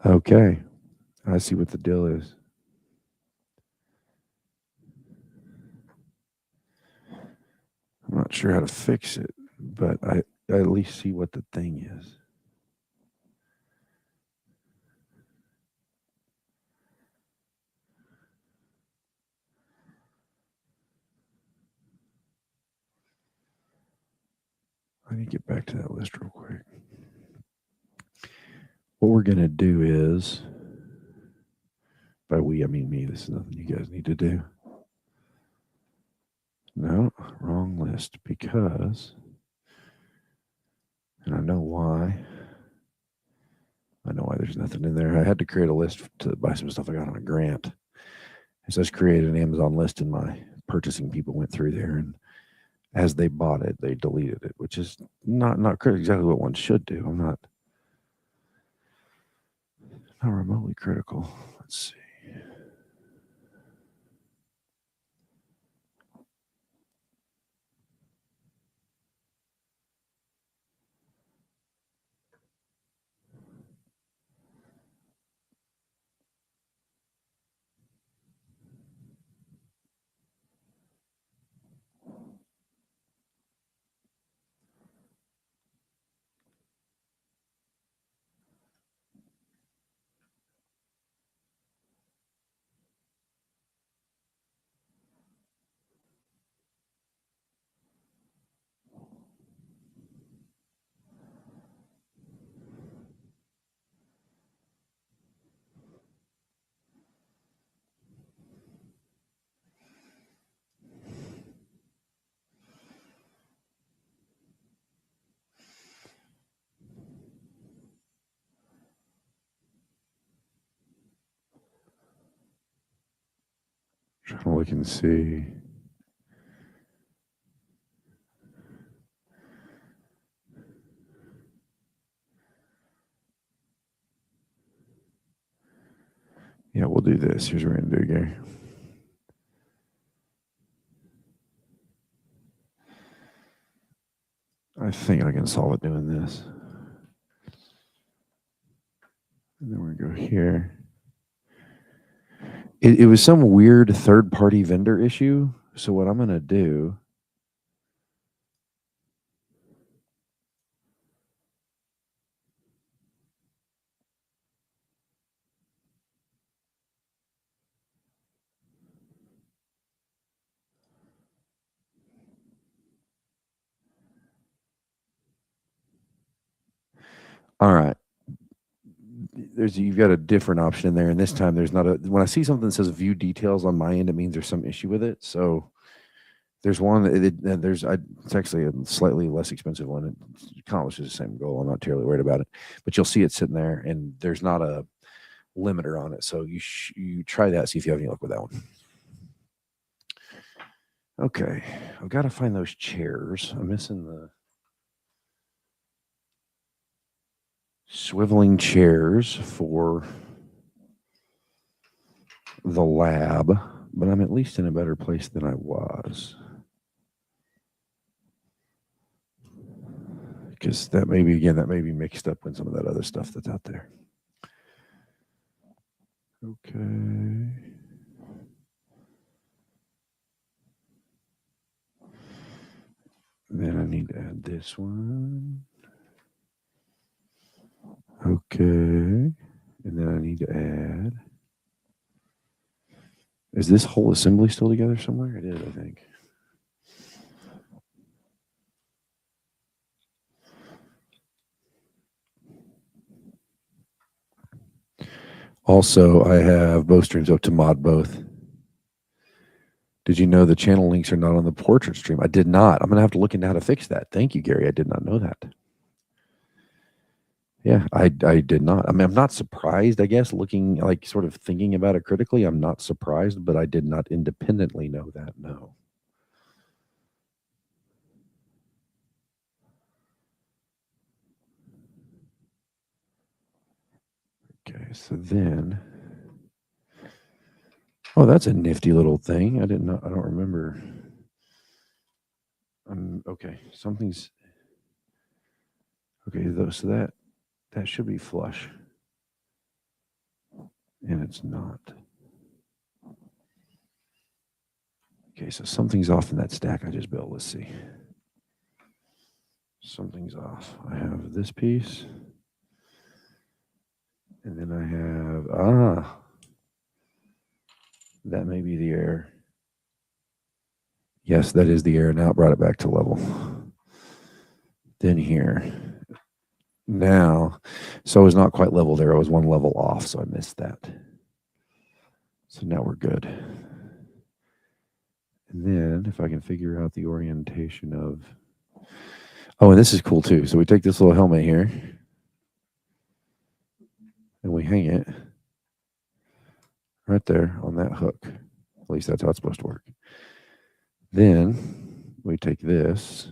Okay. I see what the deal is. I'm not sure how to fix it, but I at least see what the thing is. I need to get back to that list real quick. What we're going to do is, by we, I mean me, this is nothing you guys need to do. No, wrong list because, and I know why. I know why there's nothing in there. I had to create a list to buy some stuff I got on a grant. It says create an Amazon list, and my purchasing people went through there, and as they bought it, they deleted it, which is not exactly what one should do. I'm not remotely critical. Let's see. Trying to look and see. Yeah, we'll do this. Here's what we're going to do, Gary. I think I can solve it doing this. And then we're going to go here. It was some weird third-party vendor issue. So what I'm going to do, all right, you've got a different option in there, and this time there's not a. When I see something that says view details on my end, it means there's some issue with it. So there's one that it's actually a slightly less expensive one. It accomplishes the same goal. I'm not terribly worried about it, but you'll see it sitting there, and there's not a limiter on it. So you try that, see if you have any luck with that one. Okay, I've got to find those chairs. I'm missing the swiveling chairs for the lab, but I'm at least in a better place than I was. Because that may be mixed up with some of that other stuff that's out there. Okay. Then I need to add this one. Okay. And then I need to add. Is this whole assembly still together somewhere? It is, I think. Also, I have both streams up to mod both. Did you know the channel links are not on the portrait stream? I did not. I'm going to have to look into how to fix that. Thank you, Gary. I did not know that. Yeah, I did not. I mean, I'm not surprised, I guess, looking like sort of thinking about it critically. I'm not surprised, but I did not independently know that. No. Okay, so then. Oh, that's a nifty little thing. I don't remember. Okay, something's. Okay, so that should be flush. And it's not. Okay, so something's off in that stack I just built. Let's see. Something's off. I have this piece. And then I have, that may be the error. Yes, that is the error. Now it brought it back to level. Then here. Now, so it was not quite level there. I was one level off, so I missed that. So now we're good. And then if I can figure out the orientation of, oh, and this is cool too. So we take this little helmet here and we hang it right there on that hook. At least that's how it's supposed to work. Then we take this.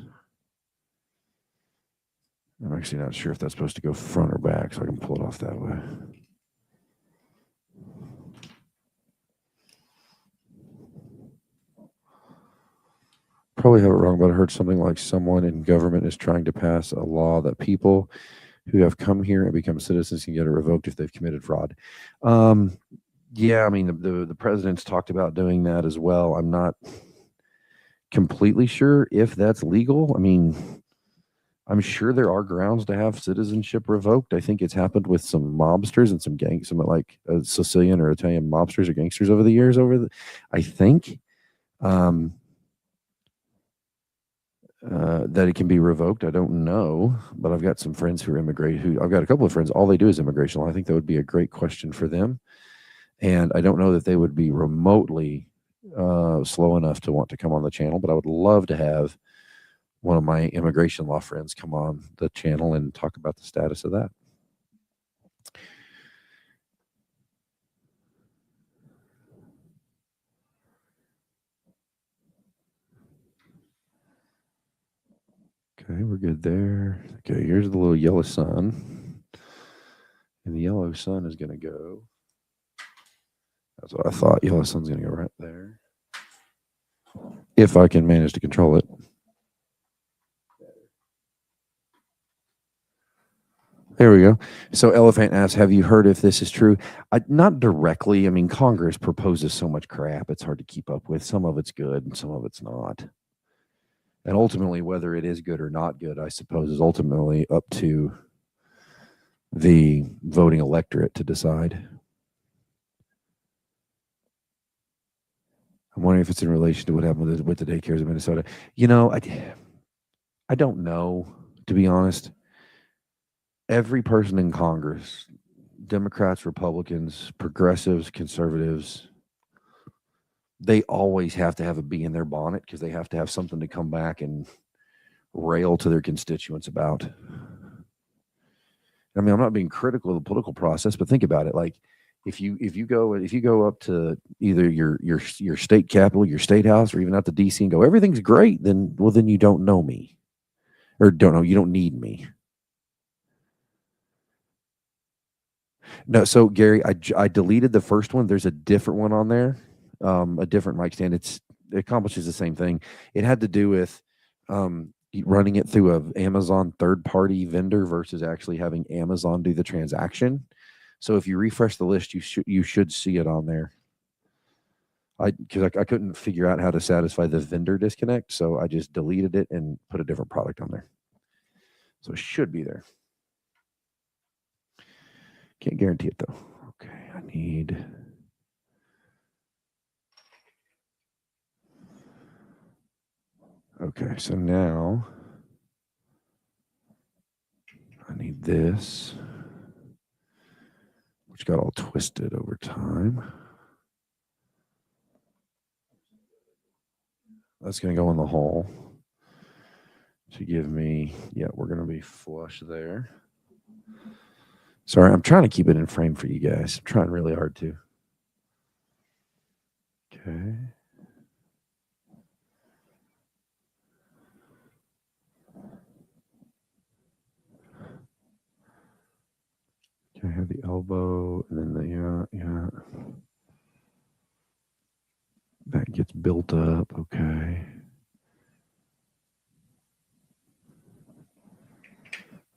I'm actually not sure if that's supposed to go front or back, so I can pull it off that way. Probably have it wrong, but I heard something like someone in government is trying to pass a law that people who have come here and become citizens can get it revoked if they've committed fraud. Yeah, I mean, the president's talked about doing that as well. I'm not completely sure if that's legal. I mean, I'm sure there are grounds to have citizenship revoked. I think it's happened with some mobsters and some like Sicilian or Italian mobsters or gangsters over the years. I think that it can be revoked. I don't know, but I've got some friends who are I've got a couple of friends. All they do is immigration law. I think that would be a great question for them, and I don't know that they would be remotely slow enough to want to come on the channel. But I would love to have one of my immigration law friends come on the channel and talk about the status of that. Okay, we're good there. Okay, here's the little yellow sun. And the yellow sun is going to go. That's what I thought. Yellow sun's going to go right there. If I can manage to control it. There we go. So Elephant asks, have you heard if this is true? Not directly. I mean, Congress proposes so much crap, it's hard to keep up with. Some of it's good and some of it's not. And ultimately, whether it is good or not good, I suppose, is ultimately up to the voting electorate to decide. I'm wondering if it's in relation to what happened with the daycares in Minnesota. You know, I don't know, to be honest. Every person in Congress, Democrats, Republicans, progressives, conservatives, they always have to have a bee in their bonnet because they have to have something to come back and rail to their constituents about. I mean, I'm not being critical of the political process, but think about it. Like, If you go up to either your state capital, your state house, or even out to DC and go, everything's great, then then you don't know me, or you don't need me. No, so Gary, I deleted the first one. There's a different one on there, a different mic stand. It accomplishes the same thing. It had to do with running it through a Amazon third party vendor versus actually having Amazon do the transaction. So if you refresh the list, you should see it on there. Because I couldn't figure out how to satisfy the vendor disconnect, so I just deleted it and put a different product on there. So it should be there. Can't guarantee it though. Okay, I need. Okay, so now I need this, which got all twisted over time. That's going to go in the hole to give me, yeah, we're going to be flush there. Sorry, I'm trying to keep it in frame for you guys. I'm trying really hard to. Okay. Okay, I have the elbow and then yeah. That gets built up. Okay.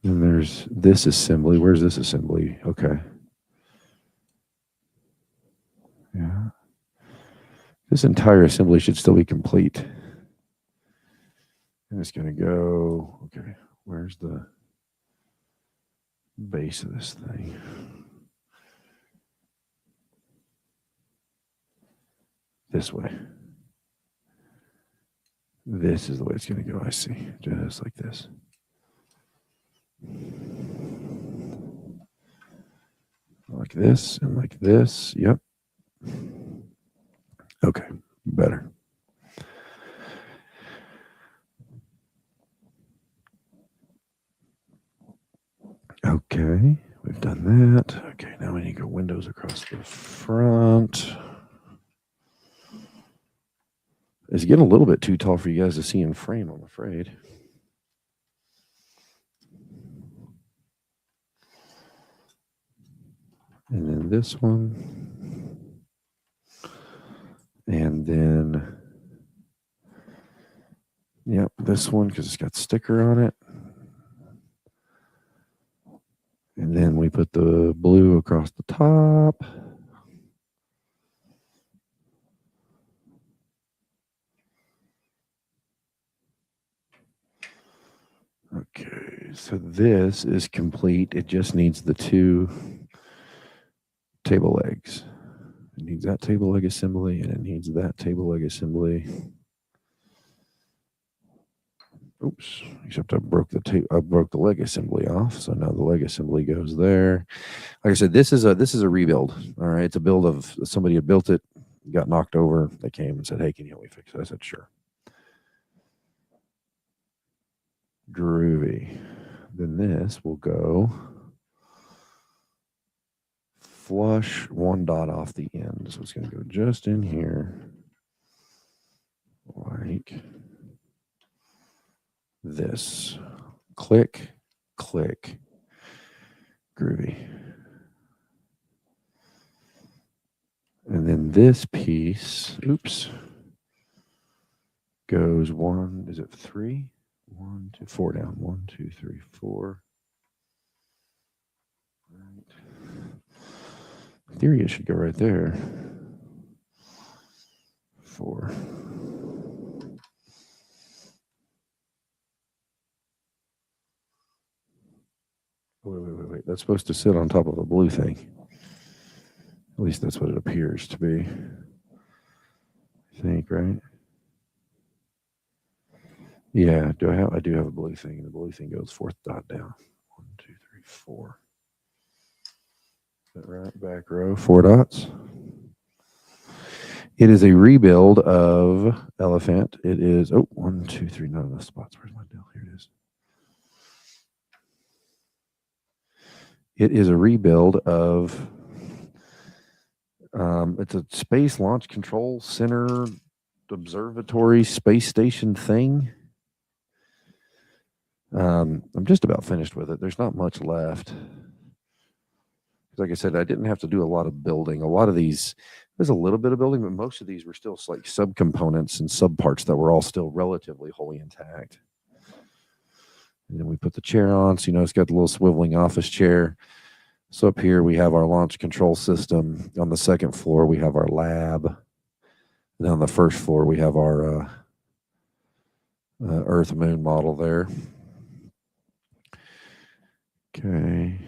Then there's this assembly. Where's this assembly? Okay. Yeah. This entire assembly should still be complete. And it's going to go, okay, where's the base of this thing? This way. This is the way it's going to go, I see. Just like this. Like this and like this. Yep. Okay, better. Okay, we've done that. Okay, now we need to go windows across the front. It's getting a little bit too tall for you guys to see in frame, I'm afraid. And then this one. And then, yep, this one because it's got sticker on it. And then we put the blue across the top. Okay, so this is complete. It just needs the two table legs. It needs that table leg assembly, and it needs that table leg assembly. Oops! Except I broke the leg assembly off, so now the leg assembly goes there. Like I said, this is a rebuild. All right, it's a build of somebody had built it, got knocked over. They came and said, "Hey, can you help me fix it?" I said, "Sure." Groovy. Then this will go flush one dot off the end. So it's going to go just in here, like this. Click, click. Groovy. And then this piece, oops, goes one, is it 3? 1, 2, 4 down. 1, 2, 3, 4. Right. In theory, it should go right there. 4. Wait. That's supposed to sit on top of a blue thing. At least that's what it appears to be. I think, right? Yeah, I do have a blue thing, and the blue thing goes 4th dot down. 1, 2, 3, 4. Is that right? Back row, 4 dots. It is a rebuild of Elephant. It is 1, 2, 3, not enough spots. Where's my deal? Here it is. It is a rebuild of It's a space launch control center observatory space station thing. I'm just about finished with it. There's not much left. Like I said, I didn't have to do a lot of building. A lot of these, there's a little bit of building, but most of these were still like subcomponents and subparts that were all still relatively wholly intact. And then we put the chair on. So, it's got the little swiveling office chair. So up here, we have our launch control system. On the second floor, we have our lab. And on the first floor, we have our Earth Moon model there. Okay,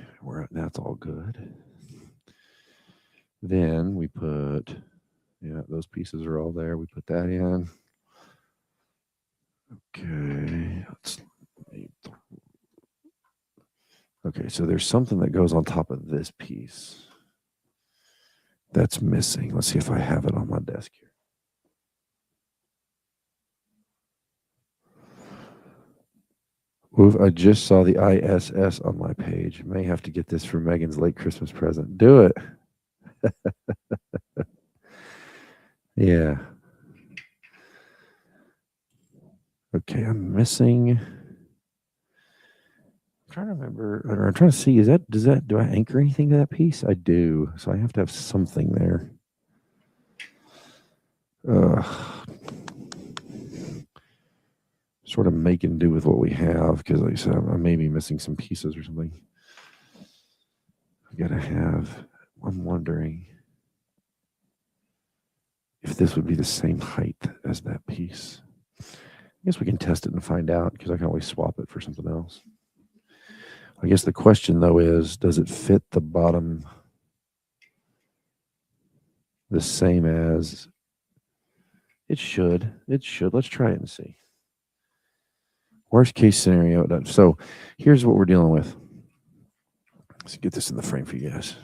that's all good. Then we put, those pieces are all there. We put that in. Okay, okay, so there's something that goes on top of this piece that's missing. Let's see if I have it on my desk here. I just saw the ISS on my page. May have to get this for Megan's late Christmas present. Do it. Yeah. Okay, I'm missing. I'm trying to remember, or I'm trying to see, do I anchor anything to that piece? I do. So I have to have something there. Sort of making do with what we have, because like I said, I may be missing some pieces or something. I'm wondering if this would be the same height as that piece. I guess we can test it and find out, because I can always swap it for something else. I guess the question, though, is, does it fit the bottom the same as it should? It should. Let's try it and see. Worst case scenario. So here's what we're dealing with. Let's get this in the frame for you guys.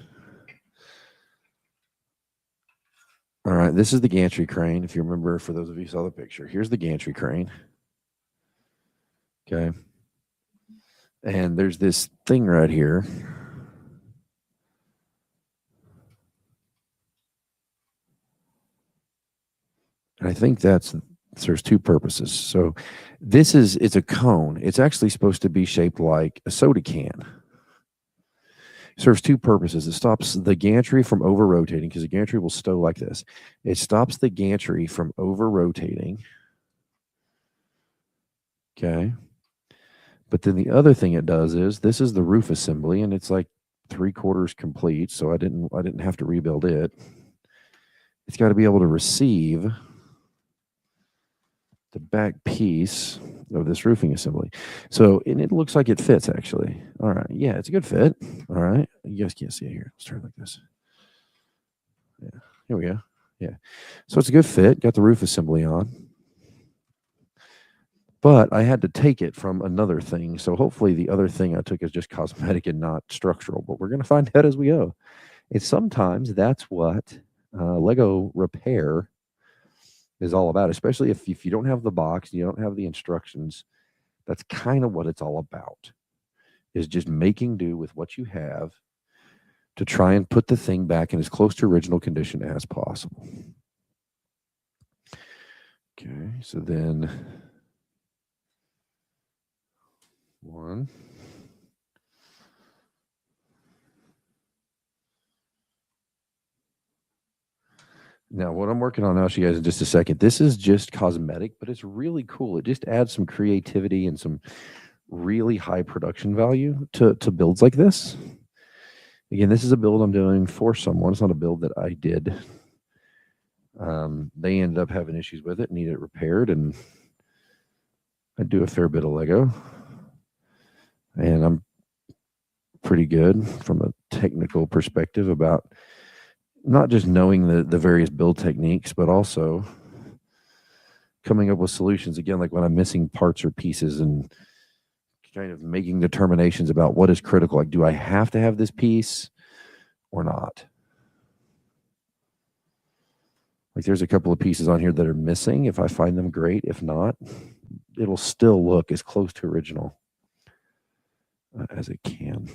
All right, this is the gantry crane. If you remember, for those of you who saw the picture, here's the gantry crane. Okay. And there's this thing right here. And I think there's two purposes. So it's a cone. It's actually supposed to be shaped like a soda can. It serves two purposes. It stops the gantry from over rotating, because the gantry will stow like this. It stops the gantry from over rotating. Okay. But then the other thing it does is, this is the roof assembly, and it's like 3/4 complete. So I didn't have to rebuild it. It's got to be able to receive the back piece of this roofing assembly. So, and it looks like it fits, actually. All right. Yeah, it's a good fit. All right. You guys can't see it here. Let's turn it like this. Yeah. Here we go. Yeah. So it's a good fit. Got the roof assembly on. But I had to take it from another thing. So hopefully the other thing I took is just cosmetic and not structural. But we're going to find out as we go. And sometimes that's what Lego repair is all about, especially if you don't have the box, you don't have the instructions. That's kind of what it's all about, is just making do with what you have to try and put the thing back in as close to original condition as possible. Okay, so then one. Now, what I'm working on, I'll show you guys in just a second. This is just cosmetic, but it's really cool. It just adds some creativity and some really high production value to builds like this. Again, this is a build I'm doing for someone. It's not a build that I did. They ended up having issues with it, needed it repaired, and I do a fair bit of Lego. And I'm pretty good from a technical perspective about not just knowing the various build techniques, but also coming up with solutions. Again, like when I'm missing parts or pieces, and kind of making determinations about what is critical. Like, do I have to have this piece or not? Like, there's a couple of pieces on here that are missing. If I find them, great. If not, it'll still look as close to original as it can.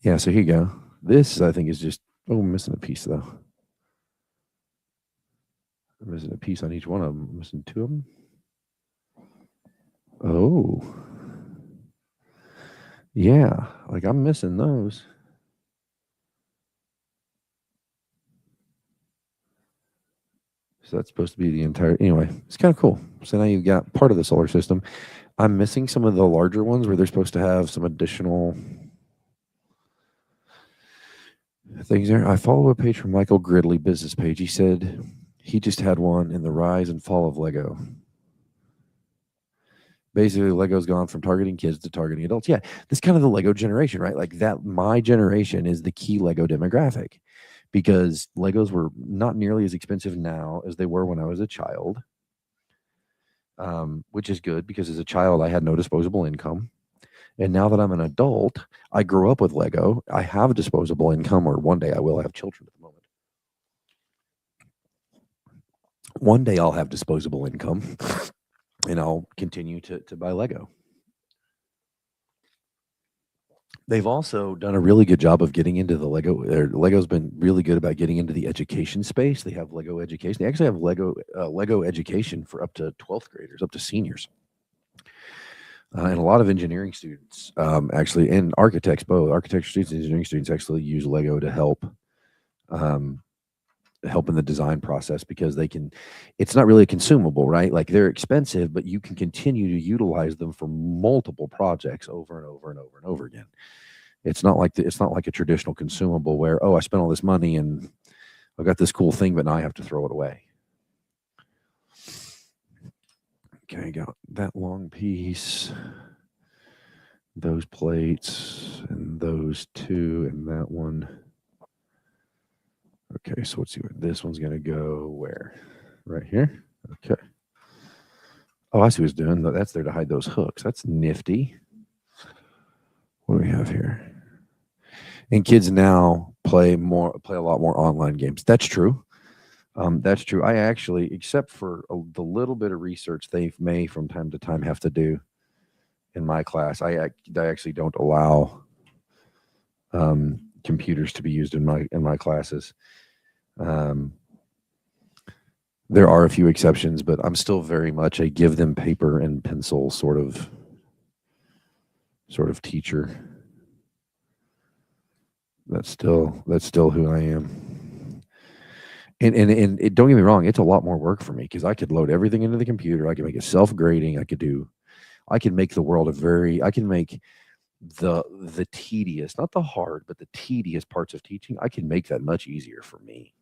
Yeah, so here you go. This, I think, is just, oh, I'm missing a piece, though. I'm missing a piece on each one of them. I'm missing two of them. Oh. Yeah, like I'm missing those. So that's supposed to be the entire. Anyway, it's kind of cool. So now you've got part of the solar system. I'm missing some of the larger ones where they're supposed to have some additional things there. I follow a page from Michael Gridley, business page. He said he just had one in the rise and fall of Lego. Basically, Lego's gone from targeting kids to targeting adults. Yeah, this kind of the Lego generation, right? Like that, my generation is the key Lego demographic because Legos were not nearly as expensive now as they were when I was a child, which is good because as a child, I had no disposable income. And now that I'm an adult, I grew up with Lego. I have disposable income, or one day I will have children at the moment. One day I'll have disposable income and I'll continue to buy Lego. They've also done a really good job of getting into the Lego. Lego's been really good about getting into the education space. They have Lego education. They actually have Lego education for up to 12th graders, up to seniors. And a lot of engineering students, actually, and architects, both architecture students and engineering students, actually use Lego to help in the design process because they can. It's not really a consumable, right? Like they're expensive, but you can continue to utilize them for multiple projects over and over and over and over again. It's not like a traditional consumable where, oh, I spent all this money and I got this cool thing, but now I have to throw it away. Okay, I got that long piece, those plates, and those two, and that one. Okay, so let's see where this one's going to go. Where? Right here? Okay. Oh, I see what it's doing. That's there to hide those hooks. That's nifty. What do we have here? And kids now play a lot more online games. That's true. That's true. I actually, except for the little bit of research they may from time to time have to do in my class, I actually don't allow computers to be used in my classes. There are a few exceptions, but I'm still very much a give them paper and pencil sort of teacher. That's still who I am. And don't get me wrong, it's a lot more work for me because I could load everything into the computer. I can make it self-grading. I can make the world I can make the tedious, not the hard, but the tedious parts of teaching. I can make that much easier for me.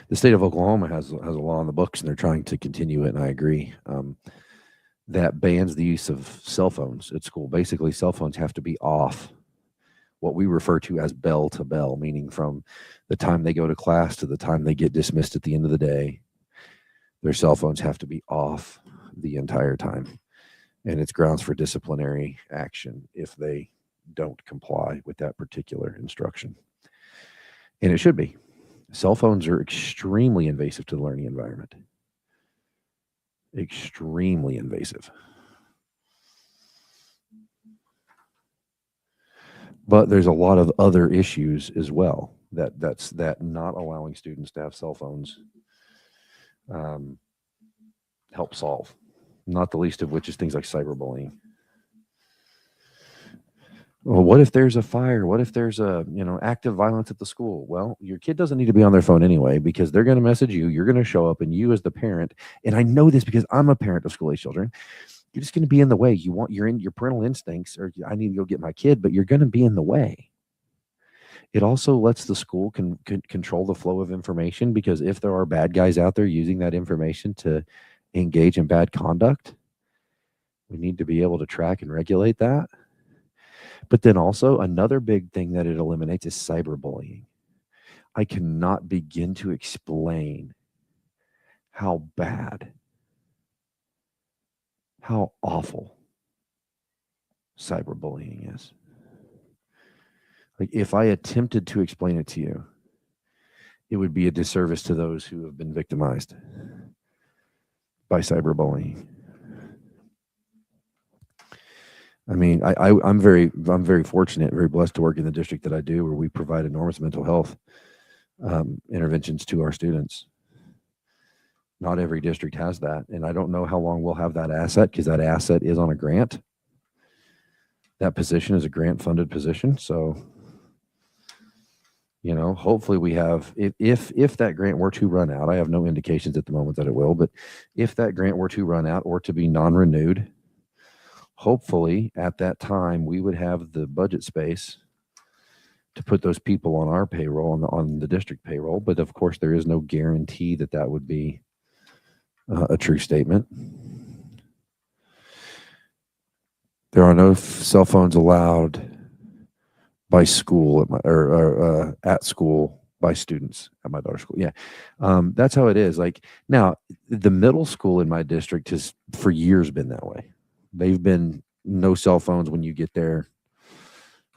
The state of Oklahoma has a law on the books, and they're trying to continue it, and I agree. That bans the use of cell phones at school. Basically, cell phones have to be off, what we refer to as bell to bell, meaning from the time they go to class to the time they get dismissed at the end of the day. Their cell phones have to be off the entire time. And it's grounds for disciplinary action if they don't comply with that particular instruction. And it should be. Cell phones are extremely invasive to the learning environment. Extremely invasive. But there's a lot of other issues as well that's not allowing students to have cell phones help solve. Not the least of which is things like cyberbullying. Well, what if there's a fire? What if there's active violence at the school? Well, your kid doesn't need to be on their phone anyway because they're going to message you. You're going to show up, and you as the parent, and I know this because I'm a parent of school-age children. You're just going to be in the way. You're in your parental instincts, or I need to go get my kid, but you're going to be in the way. It also lets the school control the flow of information because if there are bad guys out there using that information to engage in bad conduct, we need to be able to track and regulate that. But then also another big thing that it eliminates is cyberbullying. I cannot begin to explain how bad, how awful cyberbullying is. Like if I attempted to explain it to you, it would be a disservice to those who have been victimized by cyberbullying. I mean, I'm very fortunate, very blessed to work in the district that I do, where we provide enormous mental health interventions to our students. Not every district has that, and I don't know how long we'll have that asset, because that asset is on a grant. That position is a grant-funded position, so hopefully we have. If that grant were to run out, I have no indications at the moment that it will, but if that grant were to run out or to be non-renewed, hopefully at that time we would have the budget space to put those people on our payroll, on the district payroll. But of course, there is no guarantee that that would be a true statement. There are no cell phones allowed by school at school by students at my daughter's school. Yeah, that's how it is. Like now, the middle school in my district has for years been that way. They've been no cell phones when you get there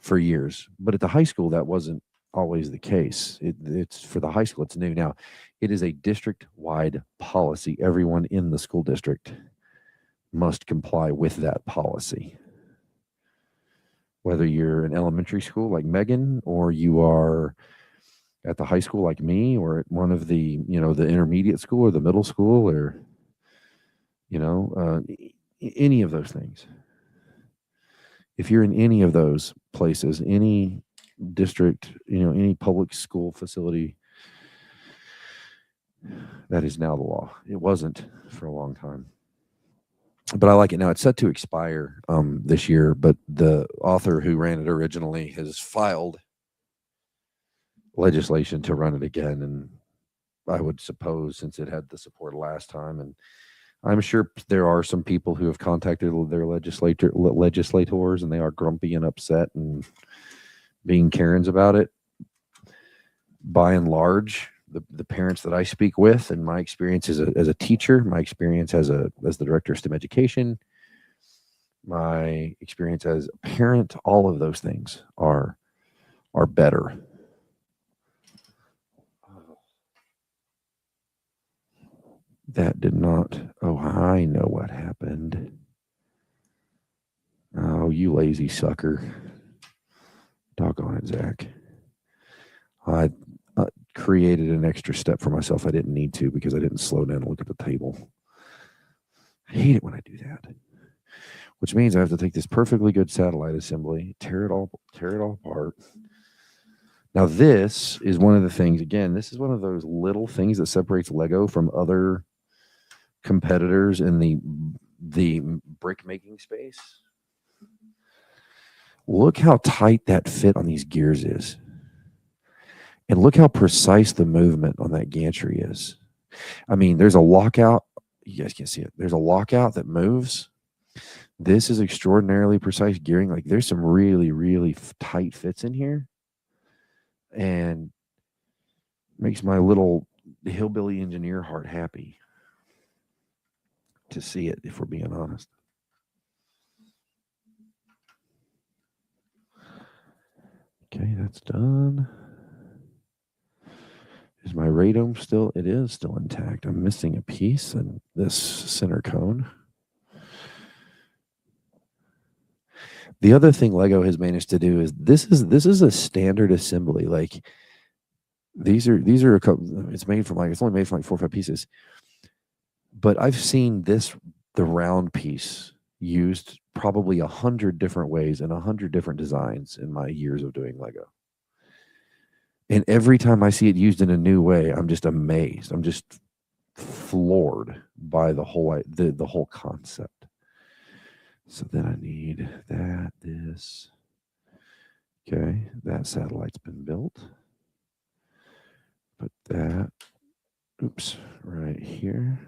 for years. But at the high school, that wasn't always the case. It's for the high school, it's new. Now, it is a district-wide policy. Everyone in the school district must comply with that policy. Whether you're in elementary school like Megan, or you are at the high school like me, or at one of the, the intermediate school or the middle school, or, any of those things. If you're in any of those places, any district, any public school facility, that is now the law. It wasn't for a long time, but I like it now. It's set to expire this year, but the author who ran it originally has filed legislation to run it again. And I would suppose, since it had the support last time, and I'm sure there are some people who have contacted their legislators, and they are grumpy and upset and being Karens about it. By and large, the parents that I speak with, and my experience as a teacher, my experience as the director of STEM education, my experience as a parent, all of those things are better. That did not. Oh, I know what happened. Oh, you lazy sucker. Doggone it, Zach. I created an extra step for myself I didn't need to, because I didn't slow down and look at the table. I hate it when I do that. Which means I have to take this perfectly good satellite assembly, tear it all apart. Now, this is one of the things, again, this is one of those little things that separates Lego from other competitors in the brick making space. Look how tight that fit on these gears is. And look how precise the movement on that gantry is. I mean, there's a lockout. You guys can't see it. There's a lockout that moves. This is extraordinarily precise gearing. Like, there's some really, really tight fits in here. And makes my little hillbilly engineer heart happy to see it, if we're being honest. Okay, that's done. Is my radome still? It is still intact. I'm missing a piece in this center cone. The other thing Lego has managed to do is this is a standard assembly. Like, these are a couple. It's only made from like 4 or 5 pieces. But I've seen the round piece used probably 100 different ways and 100 different designs in my years of doing Lego. And every time I see it used in a new way, I'm just amazed. I'm just floored by the whole concept. So then I need this. Okay, that satellite's been built. Put that, right here.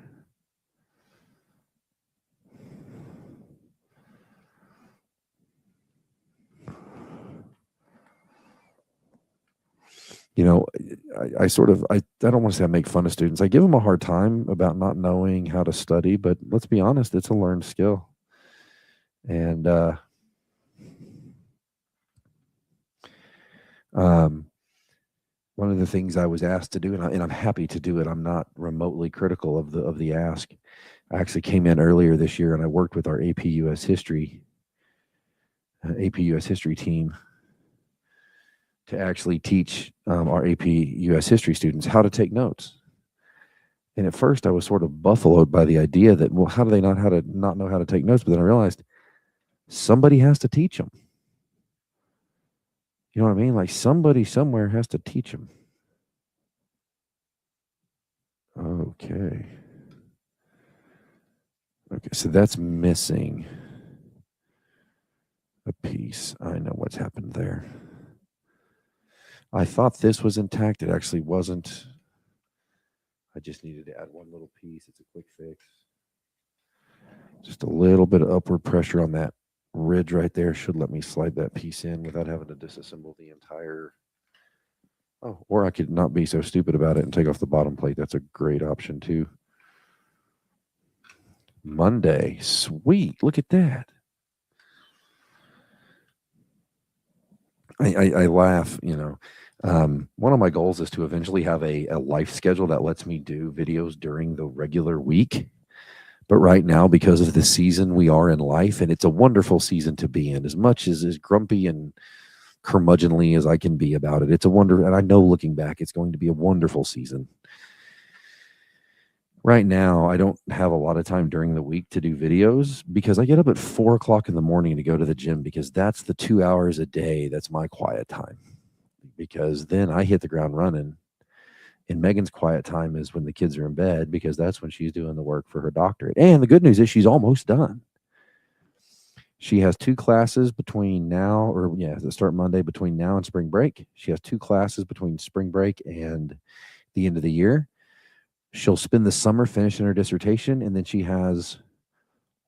I don't want to say I make fun of students. I give them a hard time about not knowing how to study, but let's be honest, it's a learned skill. And one of the things I was asked to do, and I'm happy to do it. I'm not remotely critical of the ask. I actually came in earlier this year, and I worked with our AP US history AP US history team to actually teach our AP US history students how to take notes. And at first, I was sort of buffaloed by the idea that, well, how do they not know how to take notes? But then I realized somebody has to teach them. You know what I mean? Like somebody somewhere has to teach them. Okay. Okay, so that's missing a piece. I know what's happened there. I thought this was intact. It actually wasn't. I just needed to add one little piece. It's a quick fix. Just a little bit of upward pressure on that ridge right there should let me slide that piece in without having to disassemble the entire. Oh, or I could not be so stupid about it and take off the bottom plate. That's a great option too. Monday. Sweet. Look at that. I laugh, you know. One of my goals is to eventually have a life schedule that lets me do videos during the regular week. But right now, because of the season we are in life, and it's a wonderful season to be in, as much as grumpy and curmudgeonly as I can be about it, it's a wonder. And I know looking back, it's going to be a wonderful season. Right now, I don't have a lot of time during the week to do videos because I get up at 4 o'clock in the morning to go to the gym because that's the 2 hours a day that's my quiet time. Because then I hit the ground running. And Megan's quiet time is when the kids are in bed because that's when she's doing the work for her doctorate. And the good news is she's almost done. She has 2 classes between now, or yeah, that start Monday between now and spring break. She has 2 classes between spring break and the end of the year. She'll spend the summer finishing her dissertation, and then she has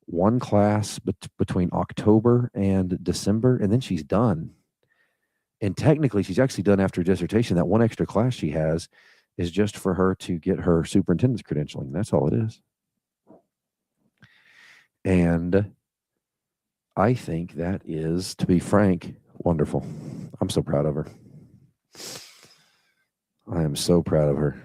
1 class between October and December, and then she's done. And technically, she's actually done after dissertation. That 1 extra class she has is just for her to get her superintendent's credentialing. That's all it is. And I think that is, to be frank, wonderful. I'm so proud of her. I am so proud of her.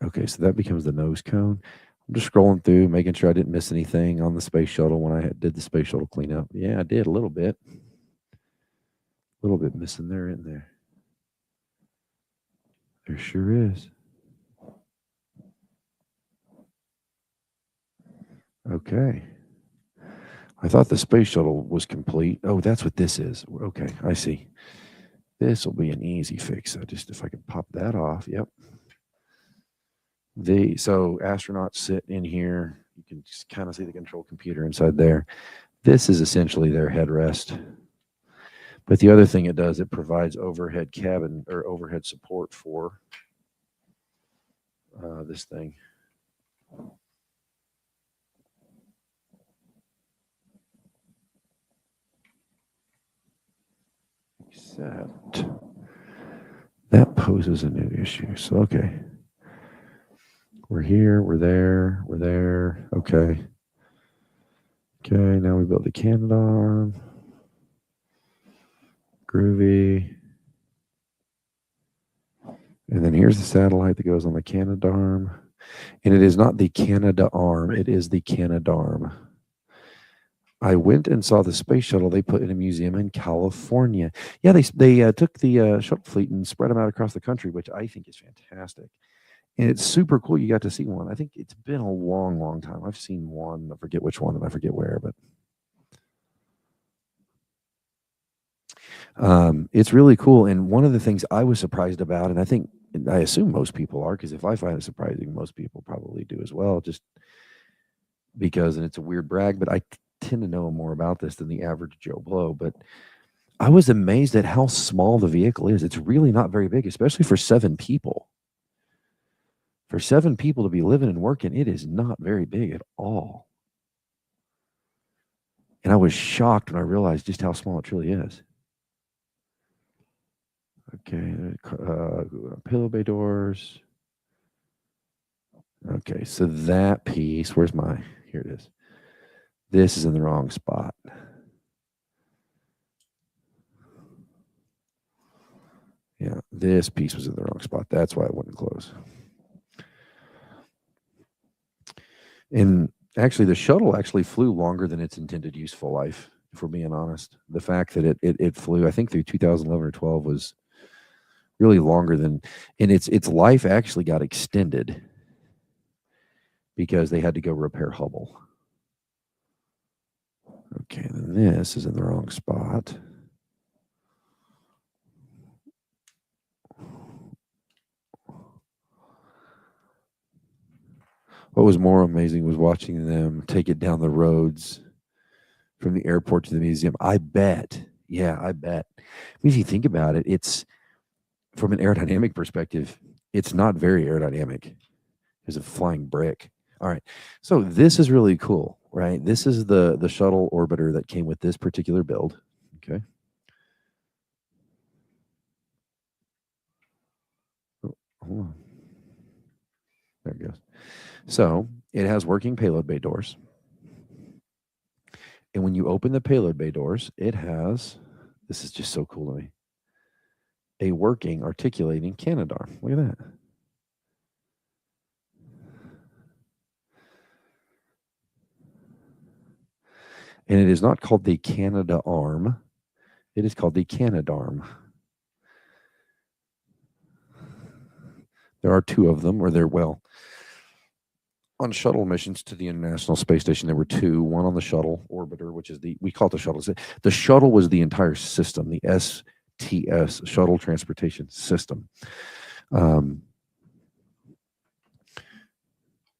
Okay, so that becomes the nose cone. I'm just scrolling through, making sure I didn't miss anything on the space shuttle when I did the space shuttle cleanup. Yeah, I did a little bit. A little bit missing there, isn't there? There sure is. Okay. I thought the space shuttle was complete. Oh, that's what this is. Okay, I see. This will be an easy fix. If I can pop that off. Yep. So astronauts sit in here. You can just kind of see the control computer inside there. This is essentially their headrest. But the other thing it does, it provides overhead cabin or overhead support for this thing. Except that poses a new issue. So, okay. We're here, we're there, we're there. Okay. Okay, now we build the Canadarm. Groovy. And then here's the satellite that goes on the Canadarm. And it is not the Canadarm, it is the Canadarm. I went and saw the space shuttle they put in a museum in California. Yeah, they took the shuttle fleet and spread them out across the country, which I think is fantastic. And it's super cool. You got to see one. I think it's been a long, long time. I've seen one. I forget which one and I forget where, but it's really cool. And one of the things I was surprised about, and I assume most people are, because if I find it surprising, most people probably do as well, just because, and it's a weird brag, but I tend to know more about this than the average Joe Blow. But I was amazed at how small the vehicle is. It's really not very big, especially for 7 people. For 7 people to be living and working, it is not very big at all. And I was shocked when I realized just how small it truly is. Okay, pillow bay doors. Okay, so that piece, here it is. This is in the wrong spot. Yeah, this piece was in the wrong spot. That's why it wouldn't close. And actually, the shuttle actually flew longer than its intended useful life. If we're being honest, the fact that it flew, I think through 2011 or 12 was really longer than, and its life actually got extended because they had to go repair Hubble. Okay, then this is in the wrong spot. What was more amazing was watching them take it down the roads from the airport to the museum. I bet. Yeah, I bet. I mean, if you think about it, it's from an aerodynamic perspective, it's not very aerodynamic. It's a flying brick. All right. So this is really cool, right? This is the shuttle orbiter that came with this particular build. Okay. Oh, hold on. There it goes. So it has working payload bay doors. And when you open the payload bay doors, it has, this is just so cool to me, a working articulating canadarm. Look at that. And it is not called the Canada arm. It is called the Canadarm. There are two of them, or they're, well, on shuttle missions to the International Space Station, there were two. One on the shuttle orbiter, which is we call it the shuttle. The shuttle was the entire system, the STS, Shuttle Transportation System. And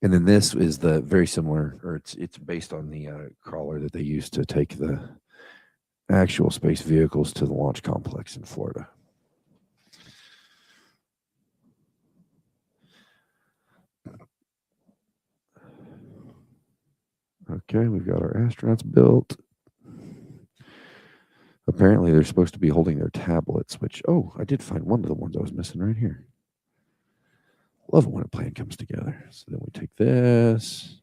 then this is the very similar, or it's based on the crawler that they used to take the actual space vehicles to the launch complex in Florida. Okay, we've got our astronauts built. Apparently, they're supposed to be holding their tablets, which, oh, I did find one of the ones I was missing right here. Love it when a plan comes together. So then we take this,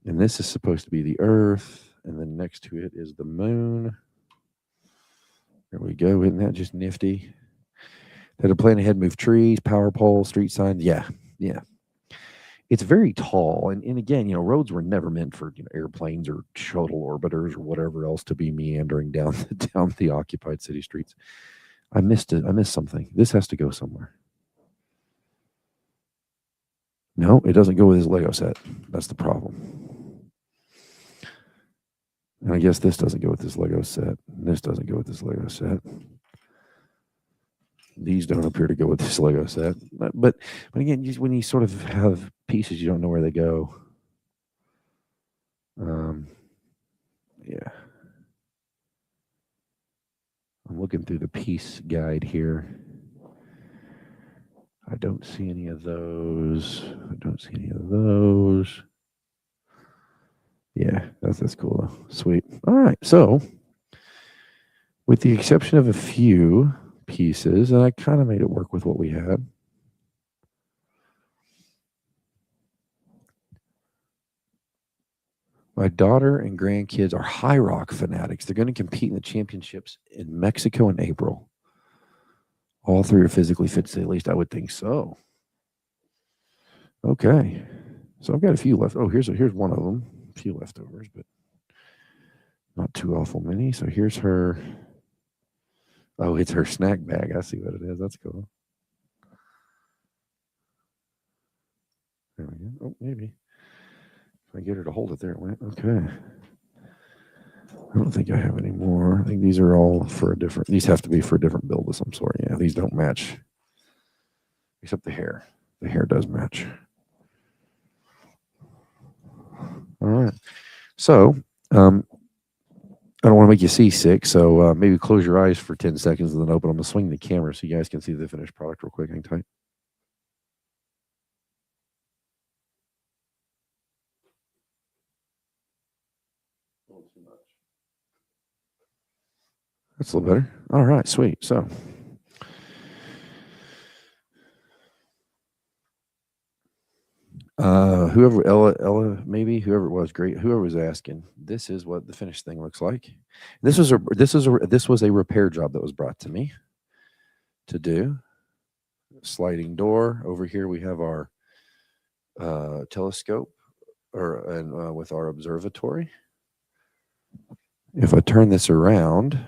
and this is supposed to be the Earth, and then next to it is the moon. There we go. Isn't that just nifty? Had a plan ahead, move trees, power poles, street signs. Yeah. It's very tall, and again, roads were never meant for airplanes or shuttle orbiters or whatever else to be meandering down the occupied city streets. I missed it. I missed something. This has to go somewhere. No, it doesn't go with his Lego set. That's the problem. And I guess this doesn't go with this Lego set. And this doesn't go with this Lego set. These don't appear to go with this Lego set. But again, when you sort of have pieces, you don't know where they go. Yeah. I'm looking through the piece guide here. I don't see any of those. Yeah, that's cool though. Sweet. All right. So, with the exception of a few pieces, and I kind of made it work with what we had. My daughter and grandkids are high rock fanatics. They're going to compete in the championships in Mexico in April. All three are physically fit, at least I would think so. Okay. So I've got a few left. Oh, here's one of them. A few leftovers, but not too awful many. So here's her. Oh, it's her snack bag. I see what it is. That's cool. There we go. Oh, maybe. If I get her to hold it, there it went. Okay. I don't think I have any more. I think these are all for a different. These have to be for a different build of some sort. Yeah, these don't match. Except the hair. The hair does match. All right. So, I don't want to make you seasick, so maybe close your eyes for 10 seconds and then open. I'm going to swing the camera so you guys can see the finished product real quick. Hang tight. That's a little better. All right, sweet. So, whoever Ella maybe whoever it was, great. Whoever was asking, this is what the finished thing looks like. This was a repair job that was brought to me to do. Sliding door over here. We have our telescope with our observatory. If I turn this around,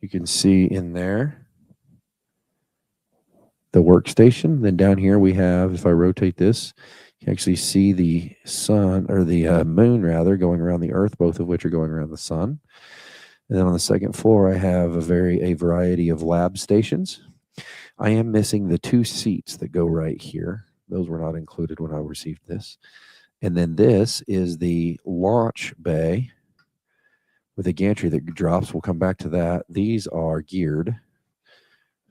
you can see in there the workstation. Then down here we have, if I rotate this, you can actually see the sun, or the moon rather, going around the Earth, both of which are going around the sun. And then on the second floor, I have a variety of lab stations. I am missing the 2 seats that go right here. Those were not included when I received this. And then this is the launch bay with a gantry that drops. We'll come back to that. These are geared.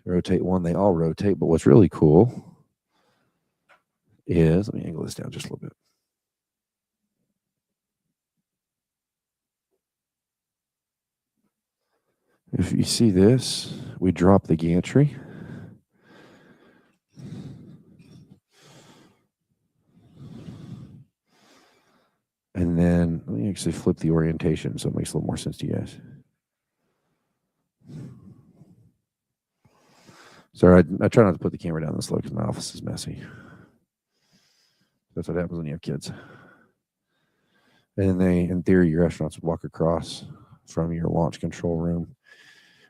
Rotate one, they all rotate. But what's really cool is, let me angle this down just a little bit. If you see this, we drop the gantry. And then let me actually flip the orientation so it makes a little more sense to you guys. Sorry, I try not to put the camera down this low because my office is messy. That's what happens when you have kids. And in theory, your astronauts would walk across from your launch control room,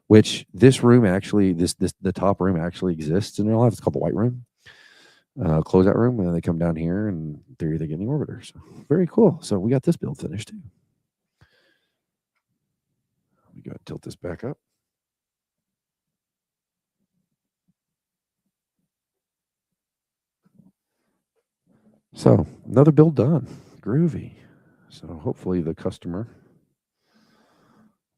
which this room actually, the top room actually exists in real life. It's called the white room, closeout room. And then they come down here, and in theory, they get in the orbiter. So very cool. So we got this build finished too. Let me go ahead and tilt this back up. So another build done. Groovy. So hopefully the customer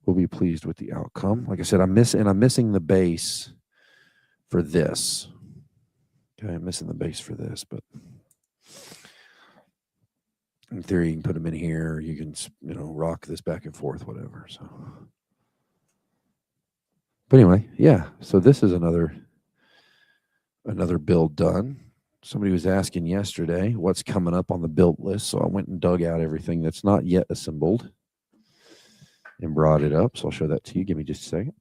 will be pleased with the outcome. Like I said, I'm missing the base for this. Okay, I'm missing the base for this, but in theory, you can put them in here. You can, rock this back and forth, whatever. So, but anyway, yeah. So this is another build done. Somebody was asking yesterday what's coming up on the build list, so I went and dug out everything that's not yet assembled and brought it up. So I'll show that to you. Give me just a second.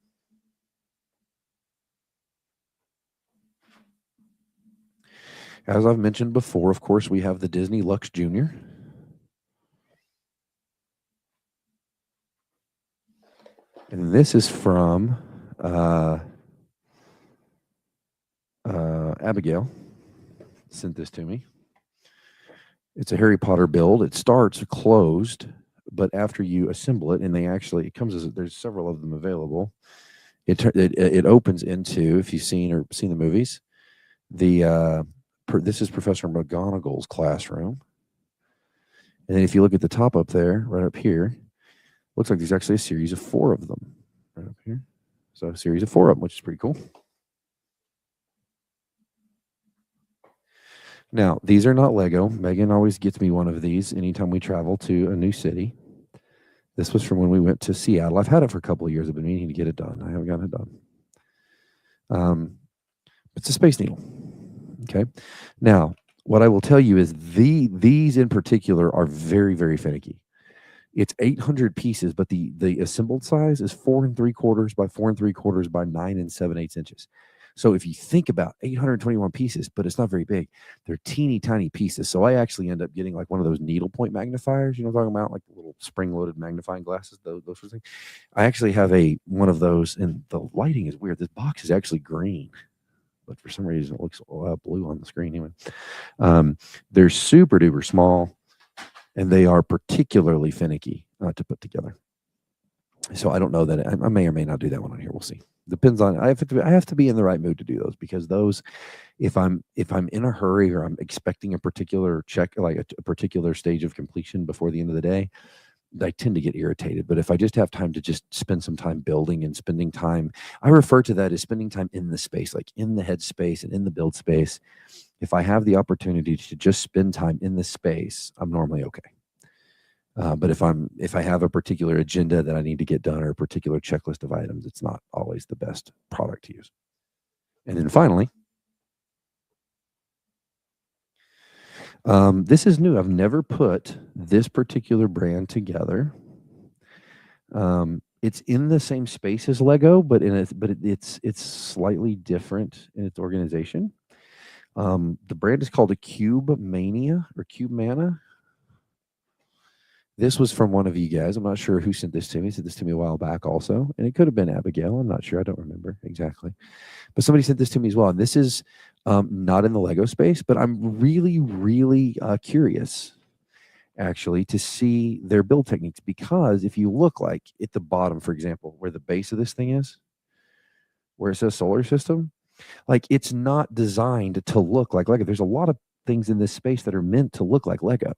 As I've mentioned before, of course, we have the Disney Lux Junior. And this is from Abigail. Sent this to me. It's a Harry Potter build. It starts closed, but after you assemble it, and it comes as there's several of them available. It opens into, if you've seen the movies, this is Professor McGonagall's classroom. And then if you look at the top up there, right up here, looks like there's actually a series of 4 of them right up here. So a series of 4 of them, which is pretty cool. Now, these are not Lego. Megan always gets me one of these anytime we travel to a new city. This was from when we went to Seattle. I've had it for a couple of years. I've been meaning to get it done. I haven't gotten it done. It's a Space Needle. Okay. Now, what I will tell you is these in particular are very, very finicky. It's 800 pieces, but the assembled size is 4 3/4 by 4 3/4 by 9 7/8 inches. So if you think about 821 pieces, but it's not very big, they're teeny tiny pieces. So I actually end up getting like one of those needlepoint magnifiers, what I'm talking about, like the little spring-loaded magnifying glasses, those sorts of things. I actually have one of those, and the lighting is weird. This box is actually green, but for some reason it looks blue on the screen anyway. They're super duper small, and they are particularly finicky to put together. So I don't know that I may or may not do that one on here. We'll see. Depends on, I have to be in the right mood to do those, because those, if I'm in a hurry or I'm expecting a particular check, like a particular stage of completion before the end of the day, I tend to get irritated. But if I just have time to just spend some time building and spending time, I refer to that as spending time in the space, like in the head space and in the build space. If I have the opportunity to just spend time in the space, I'm normally okay. But if I have a particular agenda that I need to get done, or a particular checklist of items, it's not always the best product to use. And then finally, this is new. I've never put this particular brand together. It's in the same space as Lego, but it's slightly different in its organization. The brand is called a Cube Mania or Cube Mana. This was from one of you guys. I'm not sure who sent this to me. Sent this to me a while back also, and it could have been Abigail. I'm not sure. I don't remember exactly, but somebody sent this to me as well. And this is not in the Lego space, but I'm really, really curious actually to see their build techniques, because if you look like at the bottom, for example, where the base of this thing is, where it says solar system, like it's not designed to look like Lego. There's a lot of things in this space that are meant to look like Lego,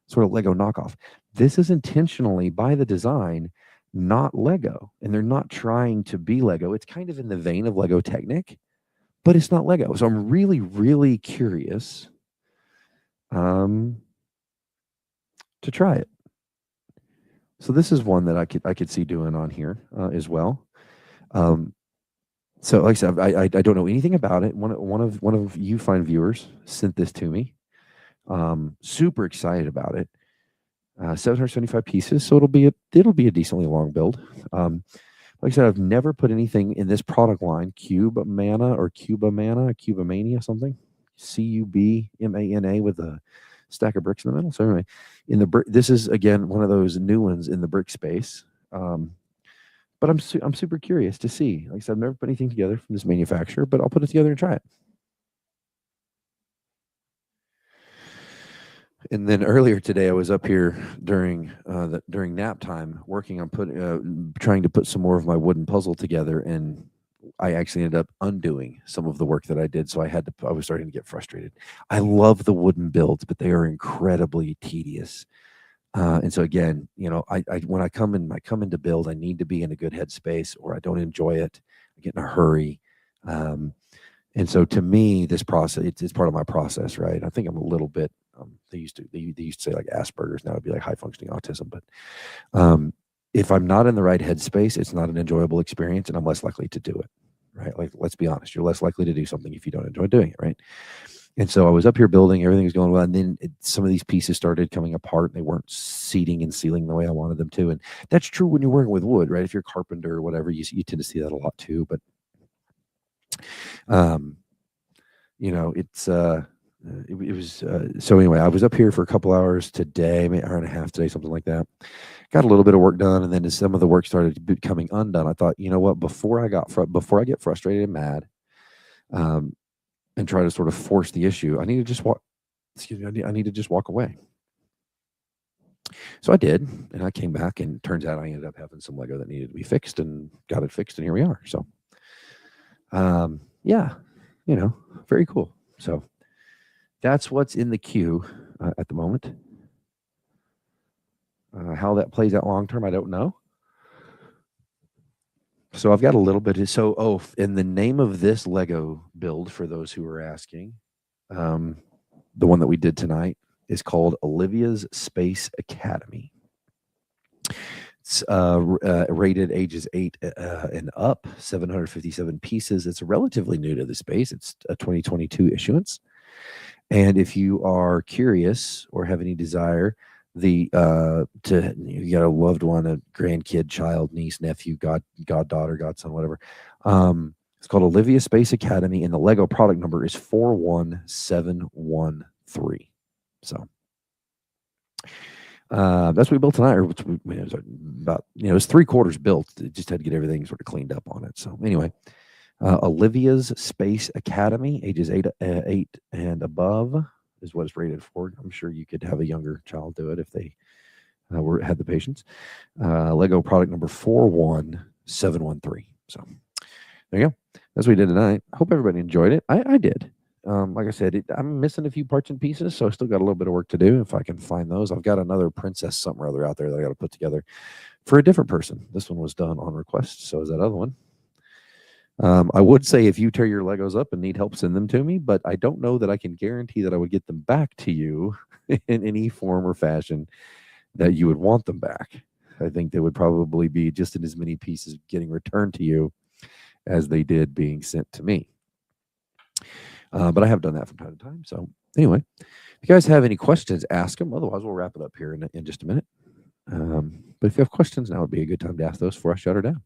sort of Lego knockoff. This is intentionally by the design not Lego, and they're not trying to be Lego. It's kind of in the vein of Lego Technic, but it's not Lego. So I'm really, really curious to try it. So this is one that I could see doing on here as well. So like I said, I don't know anything about it. One of you fine viewers sent this to me. Super excited about it. 775 pieces, so it'll be a decently long build. Like I said, I've never put anything in this product line, Cube Mana or Cubamania, something, Cubmana with a stack of bricks in the middle. So anyway, this is again one of those new ones in the brick space. But I'm super curious to see. Like I said, I've never put anything together from this manufacturer, but I'll put it together and try it. And then earlier today, I was up here during nap time, working on trying to put some more of my wooden puzzle together, and I actually ended up undoing some of the work that I did. So I was starting to get frustrated. I love the wooden builds, but they are incredibly tedious. And so again, I when I come in to build, I need to be in a good headspace, or I don't enjoy it. I get in a hurry. And so to me, this process, it's part of my process, right? I think I'm a little bit, they used to say like Asperger's, now it'd be like high functioning autism. But if I'm not in the right headspace, it's not an enjoyable experience, and I'm less likely to do it, right? Like, let's be honest, you're less likely to do something if you don't enjoy doing it, right? And so I was up here building, everything was going well, and then some of these pieces started coming apart, and they weren't seating and sealing the way I wanted them to. And that's true when you're working with wood, right? If you're a carpenter or whatever, you tend to see that a lot too. But it was so anyway, I was up here for a couple hours today, maybe an hour and a half today, something like that. Got a little bit of work done, and then as some of the work started becoming undone, I thought, you know what, before I get frustrated and mad, and try to sort of force the issue, I need to just walk. Excuse me, I need to just walk away. So I did, and I came back, and turns out I ended up having some Lego that needed to be fixed, and got it fixed, and here we are. So, yeah, very cool. So that's what's in the queue at the moment. How that plays out long term, I don't know. So I've got a little bit. And the name of this Lego build, for those who are asking, the one that we did tonight, is called Olivia's Space Academy. It's rated ages 8 and up, 757 pieces. It's relatively new to the space. It's a 2022 issuance. And if you are curious or have any desire, you got a loved one, a grandkid, child, niece, nephew, goddaughter, godson, whatever. It's called Olivia Space Academy, and the Lego product number is 41713. So that's what we built tonight. Or it was about, it was 3/4 built. It just had to get everything sort of cleaned up on it. So anyway, Olivia's Space Academy, ages 8 and above, is what it's rated for. I'm sure you could have a younger child do it if they had the patience. Lego product number 41713. So there you go. That's what we did tonight. Hope everybody enjoyed it. I did. Like I said, I'm missing a few parts and pieces, so I still got a little bit of work to do. If I can find those, I've got another princess something or other out there that I got to put together for a different person. This one was done on request, so is that other one. I would say if you tear your Legos up and need help, send them to me, but I don't know that I can guarantee that I would get them back to you in any form or fashion that you would want them back. I think they would probably be just in as many pieces getting returned to you as they did being sent to me. But I have done that from time to time. So anyway, if you guys have any questions, ask them. Otherwise, we'll wrap it up here in just a minute. But if you have questions, now would be a good time to ask those before I shut her down.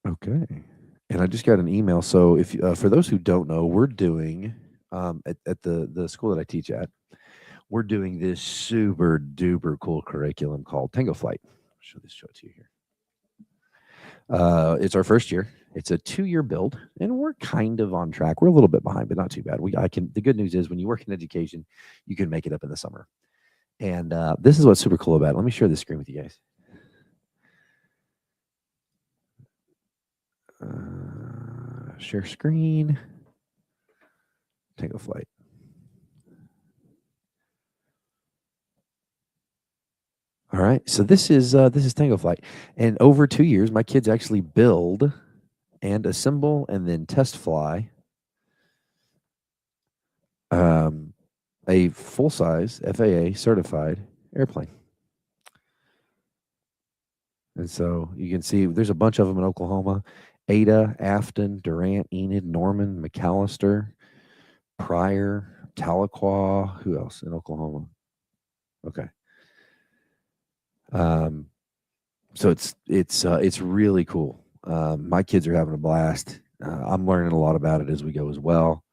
Okay. And I just got an email. So if for those who don't know, we're doing at the school that I teach at, we're doing this super duper cool curriculum called Tango Flight. Show it to you here. It's our first year. It's a 2-year build, and we're kind of on track. We're a little bit behind, but not too bad. I can. The good news is when you work in education, you can make it up in the summer. And this is what's super cool about it. Let me share the screen with you guys. Share screen. Tango Flight. All right. So this is Tango Flight, and over 2 years, my kids actually build and assemble and then test fly a full size FAA certified airplane. And so you can see there's a bunch of them in Oklahoma: Ada, Afton, Durant, Enid, Norman, McAllister, Pryor, Tahlequah. Who else in Oklahoma? Okay. So it's really cool. My kids are having a blast. I'm learning a lot about it as we go as well.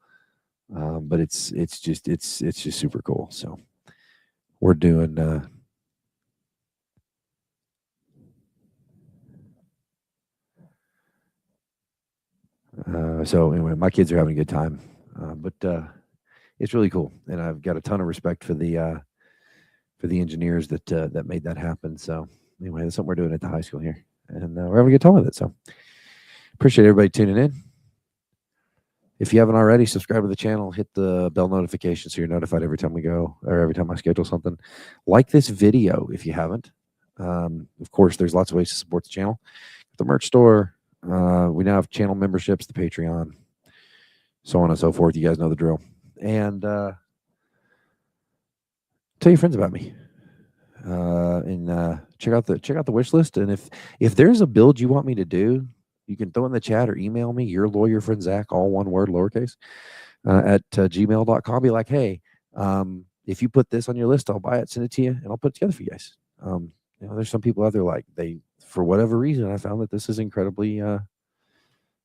But it's just super cool. So we're doing. So anyway, my kids are having a good time, but it's really cool, and I've got a ton of respect for the engineers that made that happen. So anyway, that's something we're doing at the high school here, and we're having a good time with it. So appreciate everybody tuning in. If you haven't already, subscribe to the channel, hit the bell notification so you're notified every time we go or every time I schedule something. Like this video if you haven't. Of course, there's lots of ways to support the channel. The merch store. We now have channel memberships, the Patreon, so on and so forth. You guys know the drill. And tell your friends about me. And check out the wish list. And if there's a build you want me to do, you can throw in the chat or email me, your lawyer friend Zach, all one word, lowercase, at gmail.com. Be like, hey, if you put this on your list, I'll buy it, send it to you, and I'll put it together for you guys. There's some people out there like for whatever reason, I found that this is incredibly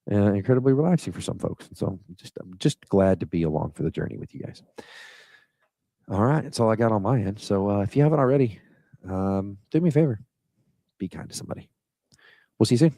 relaxing for some folks. And so I'm just glad to be along for the journey with you guys. All right, that's all I got on my end. So if you haven't already, do me a favor, be kind to somebody. We'll see you soon.